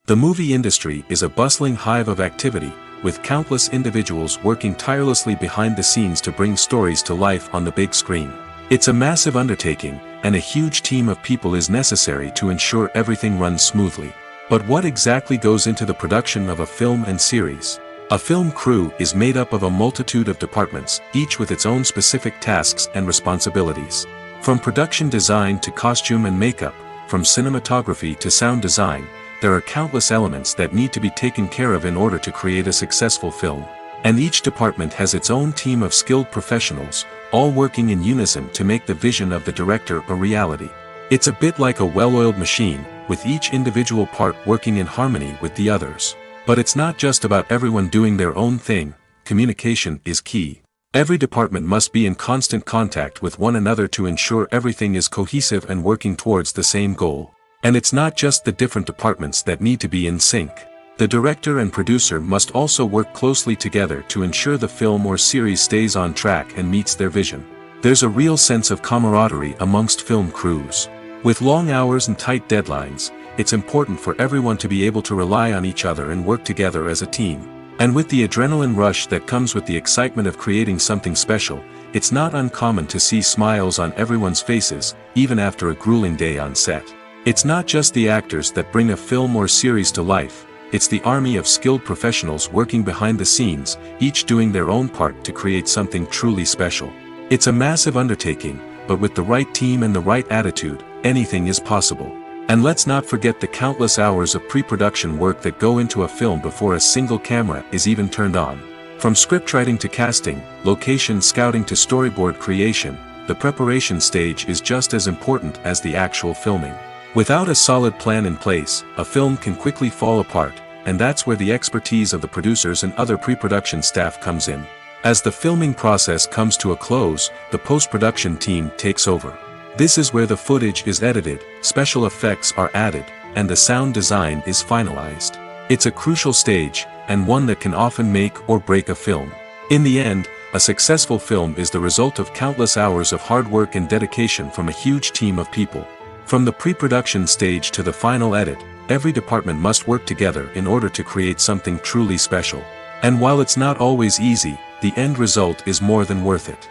The movie industry is a bustling hive of activity, with countless individuals working tirelessly behind the scenes to bring stories to life on the big screen. It's a massive undertaking, and a huge team of people is necessary to ensure everything runs smoothly. But what exactly goes into the production of a film and series? A film crew is made up of a multitude of departments, each with its own specific tasks and responsibilities. From production design to costume and makeup, from cinematography to sound design, there are countless elements that need to be taken care of in order to create a successful film. And each department has its own team of skilled professionals, all working in unison to make the vision of the director a reality. It's a bit like a well-oiled machine, with each individual part working in harmony with the others. But it's not just about everyone doing their own thing, communication is key. Every department must be in constant contact with one another to ensure everything is cohesive and working towards the same goal. And it's not just the different departments that need to be in sync. The director and producer must also work closely together to ensure the film or series stays on track and meets their vision. There's a real sense of camaraderie amongst film crews. With long hours and tight deadlines, it's important for everyone to be able to rely on each other and work together as a team. And with the adrenaline rush that comes with the excitement of creating something special, it's not uncommon to see smiles on everyone's faces, even after a grueling day on set. It's not just the actors that bring a film or series to life, it's the army of skilled professionals working behind the scenes, each doing their own part to create something truly special. It's a massive undertaking, but with the right team and the right attitude, anything is possible. And let's not forget the countless hours of pre-production work that go into a film before a single camera is even turned on. From scriptwriting to casting, location scouting to storyboard creation, the preparation stage is just as important as the actual filming. Without a solid plan in place, a film can quickly fall apart, and that's where the expertise of the producers and other pre-production staff comes in. As the filming process comes to a close, the post-production team takes over. This is where the footage is edited, special effects are added, and the sound design is finalized. It's a crucial stage, and one that can often make or break a film. In the end, a successful film is the result of countless hours of hard work and dedication from a huge team of people. From the pre-production stage to the final edit, every department must work together in order to create something truly special. And while it's not always easy, the end result is more than worth it.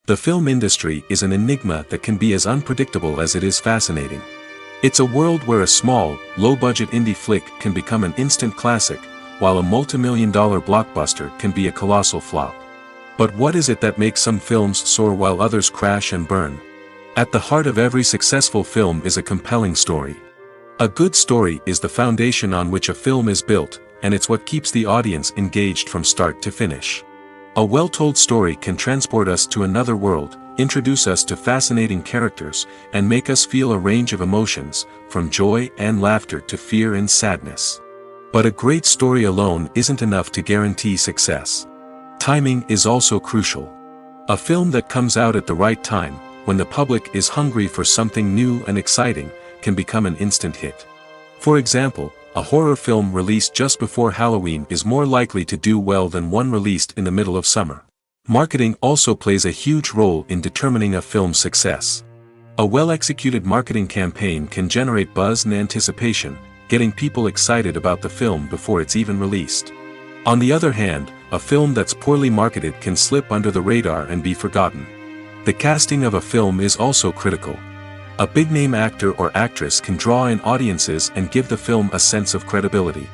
The film industry is an enigma that can be as unpredictable as it is fascinating. It's a world where a small, low-budget indie flick can become an instant classic, while a multi-million-dollar blockbuster can be a colossal flop. But what is it that makes some films soar while others crash and burn? At the heart of every successful film is a compelling story. A good story is the foundation on which a film is built, and it's what keeps the audience engaged from start to finish. A well-told story can transport us to another world, introduce us to fascinating characters, and make us feel a range of emotions, from joy and laughter to fear and sadness. But a great story alone isn't enough to guarantee success. Timing is also crucial. A film that comes out at the right time, when the public is hungry for something new and exciting, can become an instant hit. For example, a horror film released just before Halloween is more likely to do well than one released in the middle of summer. Marketing also plays a huge role in determining a film's success. A well-executed marketing campaign can generate buzz and anticipation, getting people excited about the film before it's even released. On the other hand, a film that's poorly marketed can slip under the radar and be forgotten. The casting of a film is also critical. A big-name actor or actress can draw in audiences and give the film a sense of credibility.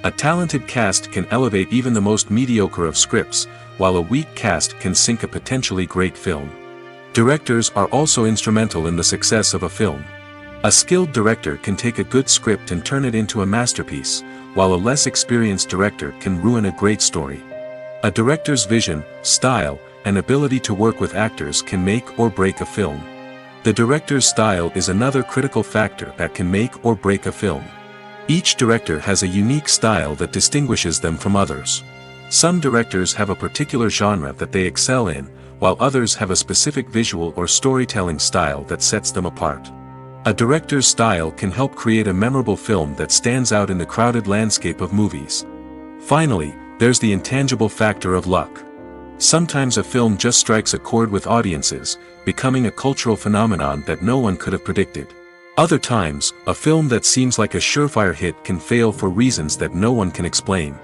A talented cast can elevate even the most mediocre of scripts, while a weak cast can sink a potentially great film. Directors are also instrumental in the success of a film. A skilled director can take a good script and turn it into a masterpiece, while a less experienced director can ruin a great story. A director's vision, style, and ability to work with actors can make or break a film. The director's style is another critical factor that can make or break a film. Each director has a unique style that distinguishes them from others. Some directors have a particular genre that they excel in, while others have a specific visual or storytelling style that sets them apart. A director's style can help create a memorable film that stands out in the crowded landscape of movies. Finally, there's the intangible factor of luck. Sometimes a film just strikes a chord with audiences, becoming a cultural phenomenon that no one could have predicted. Other times, a film that seems like a surefire hit can fail for reasons that no one can explain.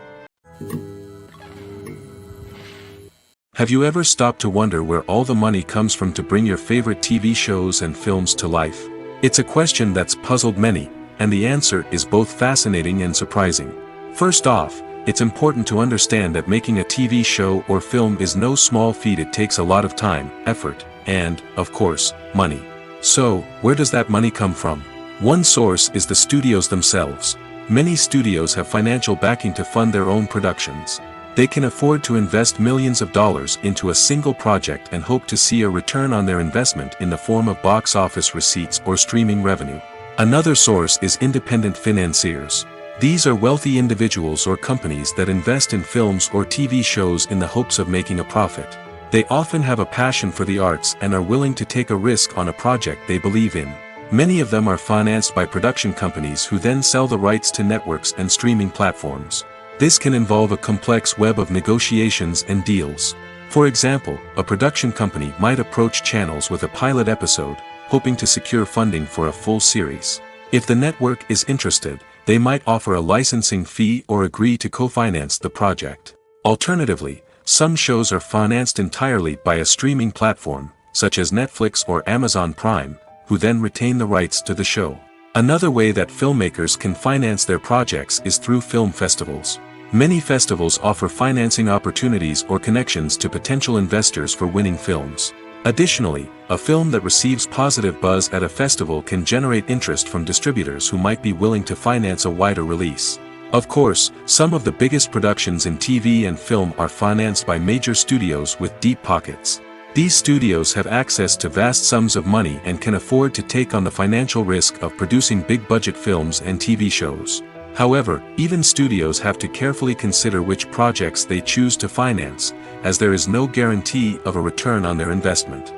Have you ever stopped to wonder where all the money comes from to bring your favorite TV shows and films to life? It's a question that's puzzled many, and the answer is both fascinating and surprising. First off, it's important to understand that making a TV show or film is no small feat. It takes a lot of time, effort, and, of course, money. So, where does that money come from? One source is the studios themselves. Many studios have financial backing to fund their own productions. They can afford to invest millions of dollars into a single project and hope to see a return on their investment in the form of box office receipts or streaming revenue. Another source is independent financiers. These are wealthy individuals or companies that invest in films or TV shows in the hopes of making a profit. They often have a passion for the arts and are willing to take a risk on a project they believe in. Many of them are financed by production companies who then sell the rights to networks and streaming platforms. This can involve a complex web of negotiations and deals. For example, a production company might approach channels with a pilot episode, hoping to secure funding for a full series. If the network is interested, they might offer a licensing fee or agree to co-finance the project. Alternatively, some shows are financed entirely by a streaming platform, such as Netflix or Amazon Prime, who then retain the rights to the show. Another way that filmmakers can finance their projects is through film festivals. Many festivals offer financing opportunities or connections to potential investors for winning films. Additionally, a film that receives positive buzz at a festival can generate interest from distributors who might be willing to finance a wider release. Of course, some of the biggest productions in TV and film are financed by major studios with deep pockets. These studios have access to vast sums of money and can afford to take on the financial risk of producing big-budget films and TV shows. However, even studios have to carefully consider which projects they choose to finance, as there is no guarantee of a return on their investment.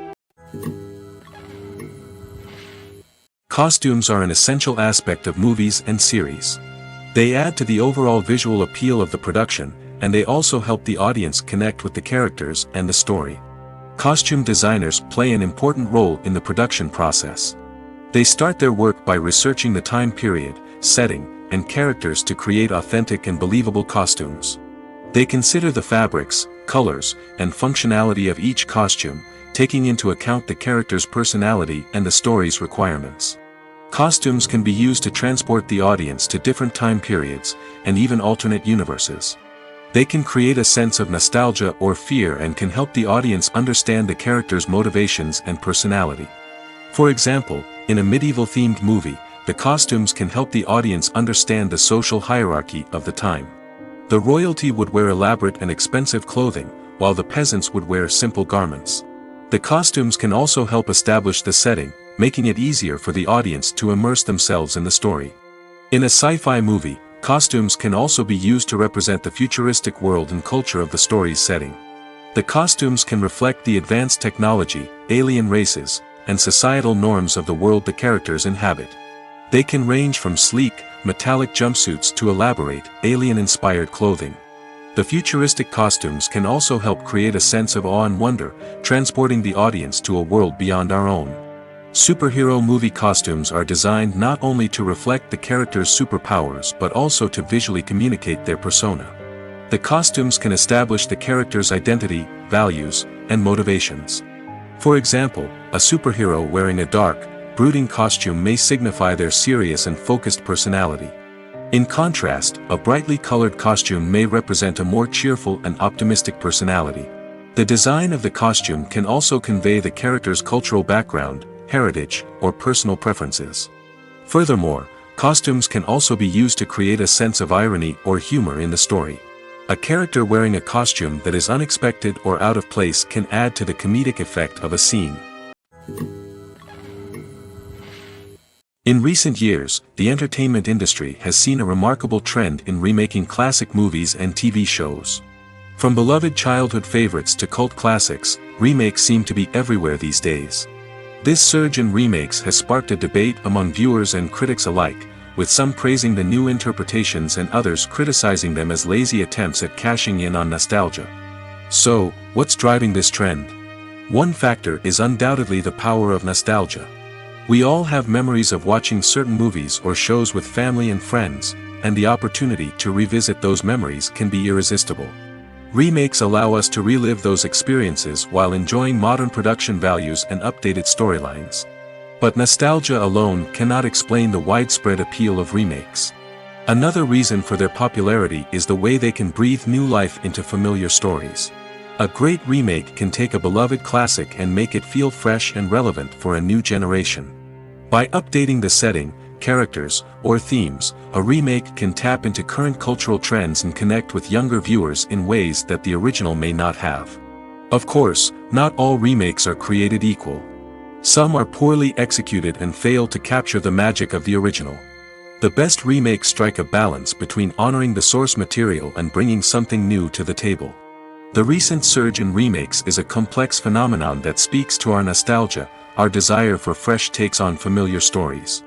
Costumes are an essential aspect of movies and series. They add to the overall visual appeal of the production, and they also help the audience connect with the characters and the story. Costume designers play an important role in the production process. They start their work by researching the time period, setting, and characters to create authentic and believable costumes. They consider the fabrics, colors, and functionality of each costume, taking into account the character's personality and the story's requirements. Costumes can be used to transport the audience to different time periods, and even alternate universes. They can create a sense of nostalgia or fear and can help the audience understand the character's motivations and personality. For example, in a medieval-themed movie, the costumes can help the audience understand the social hierarchy of the time. The royalty would wear elaborate and expensive clothing, while the peasants would wear simple garments. The costumes can also help establish the setting, making it easier for the audience to immerse themselves in the story. In a sci-fi movie, costumes can also be used to represent the futuristic world and culture of the story's setting. The costumes can reflect the advanced technology, alien races, and societal norms of the world the characters inhabit. They can range from sleek, metallic jumpsuits to elaborate, alien-inspired clothing. The futuristic costumes can also help create a sense of awe and wonder, transporting the audience to a world beyond our own. Superhero movie costumes are designed not only to reflect the character's superpowers but also to visually communicate their persona. The costumes can establish the character's identity, values, and motivations. For example, a superhero wearing a dark, brooding costume may signify their serious and focused personality. In contrast, a brightly colored costume may represent a more cheerful and optimistic personality. The design of the costume can also convey the character's cultural background, heritage, or personal preferences. Furthermore, costumes can also be used to create a sense of irony or humor in the story. A character wearing a costume that is unexpected or out of place can add to the comedic effect of a scene. In recent years, the entertainment industry has seen a remarkable trend in remaking classic movies and TV shows. From beloved childhood favorites to cult classics, remakes seem to be everywhere these days. This surge in remakes has sparked a debate among viewers and critics alike, with some praising the new interpretations and others criticizing them as lazy attempts at cashing in on nostalgia. So, what's driving this trend? One factor is undoubtedly the power of nostalgia. We all have memories of watching certain movies or shows with family and friends, and the opportunity to revisit those memories can be irresistible. Remakes allow us to relive those experiences while enjoying modern production values and updated storylines. But nostalgia alone cannot explain the widespread appeal of remakes. Another reason for their popularity is the way they can breathe new life into familiar stories. A great remake can take a beloved classic and make it feel fresh and relevant for a new generation. By updating the setting, characters, or themes, a remake can tap into current cultural trends and connect with younger viewers in ways that the original may not have. Of course, not all remakes are created equal. Some are poorly executed and fail to capture the magic of the original. The best remakes strike a balance between honoring the source material and bringing something new to the table. The recent surge in remakes is a complex phenomenon that speaks to our nostalgia, our desire for fresh takes on familiar stories.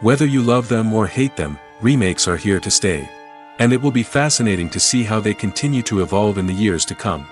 Whether you love them or hate them, remakes are here to stay. And it will be fascinating to see how they continue to evolve in the years to come.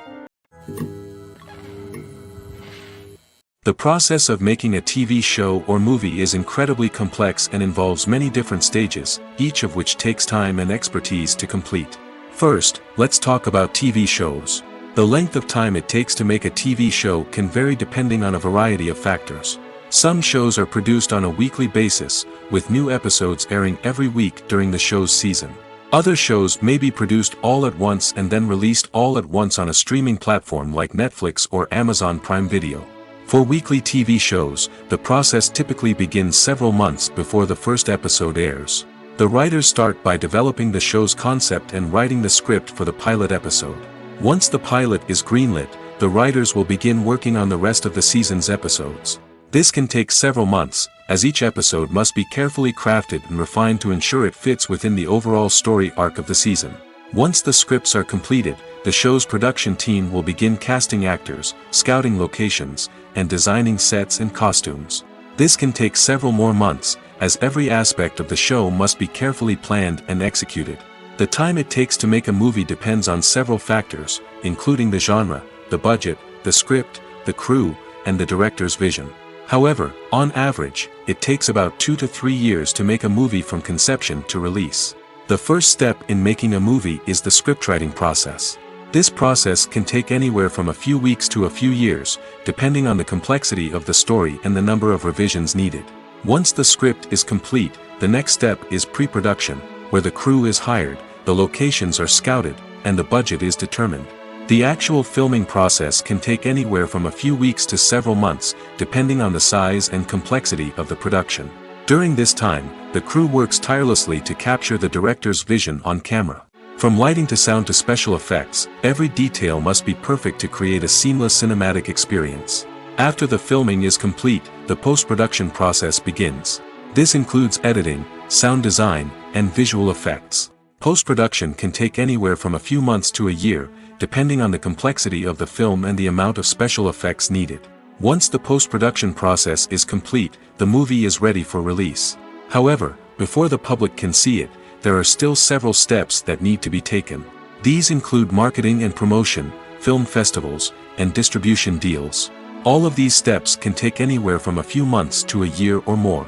The process of making a TV show or movie is incredibly complex and involves many different stages, each of which takes time and expertise to complete. First, let's talk about TV shows. The length of time it takes to make a TV show can vary depending on a variety of factors. Some shows are produced on a weekly basis, with new episodes airing every week during the show's season. Other shows may be produced all at once and then released all at once on a streaming platform like Netflix or Amazon Prime Video. For weekly TV shows, the process typically begins several months before the first episode airs. The writers start by developing the show's concept and writing the script for the pilot episode. Once the pilot is greenlit, the writers will begin working on the rest of the season's episodes. This can take several months, as each episode must be carefully crafted and refined to ensure it fits within the overall story arc of the season. Once the scripts are completed, the show's production team will begin casting actors, scouting locations, and designing sets and costumes. This can take several more months, as every aspect of the show must be carefully planned and executed. The time it takes to make a movie depends on several factors, including the genre, the budget, the script, the crew, and the director's vision. However, on average, it takes about 2 to 3 years to make a movie from conception to release. The first step in making a movie is the scriptwriting process. This process can take anywhere from a few weeks to a few years, depending on the complexity of the story and the number of revisions needed. Once the script is complete, the next step is pre-production, where the crew is hired, the locations are scouted, and the budget is determined. The actual filming process can take anywhere from a few weeks to several months, depending on the size and complexity of the production. During this time, the crew works tirelessly to capture the director's vision on camera. From lighting to sound to special effects, every detail must be perfect to create a seamless cinematic experience. After the filming is complete, the post-production process begins. This includes editing, sound design, and visual effects. Post-production can take anywhere from a few months to a year, depending on the complexity of the film and the amount of special effects needed. Once the post-production process is complete, the movie is ready for release. However, before the public can see it, there are still several steps that need to be taken. These include marketing and promotion, film festivals, and distribution deals. All of these steps can take anywhere from a few months to a year or more.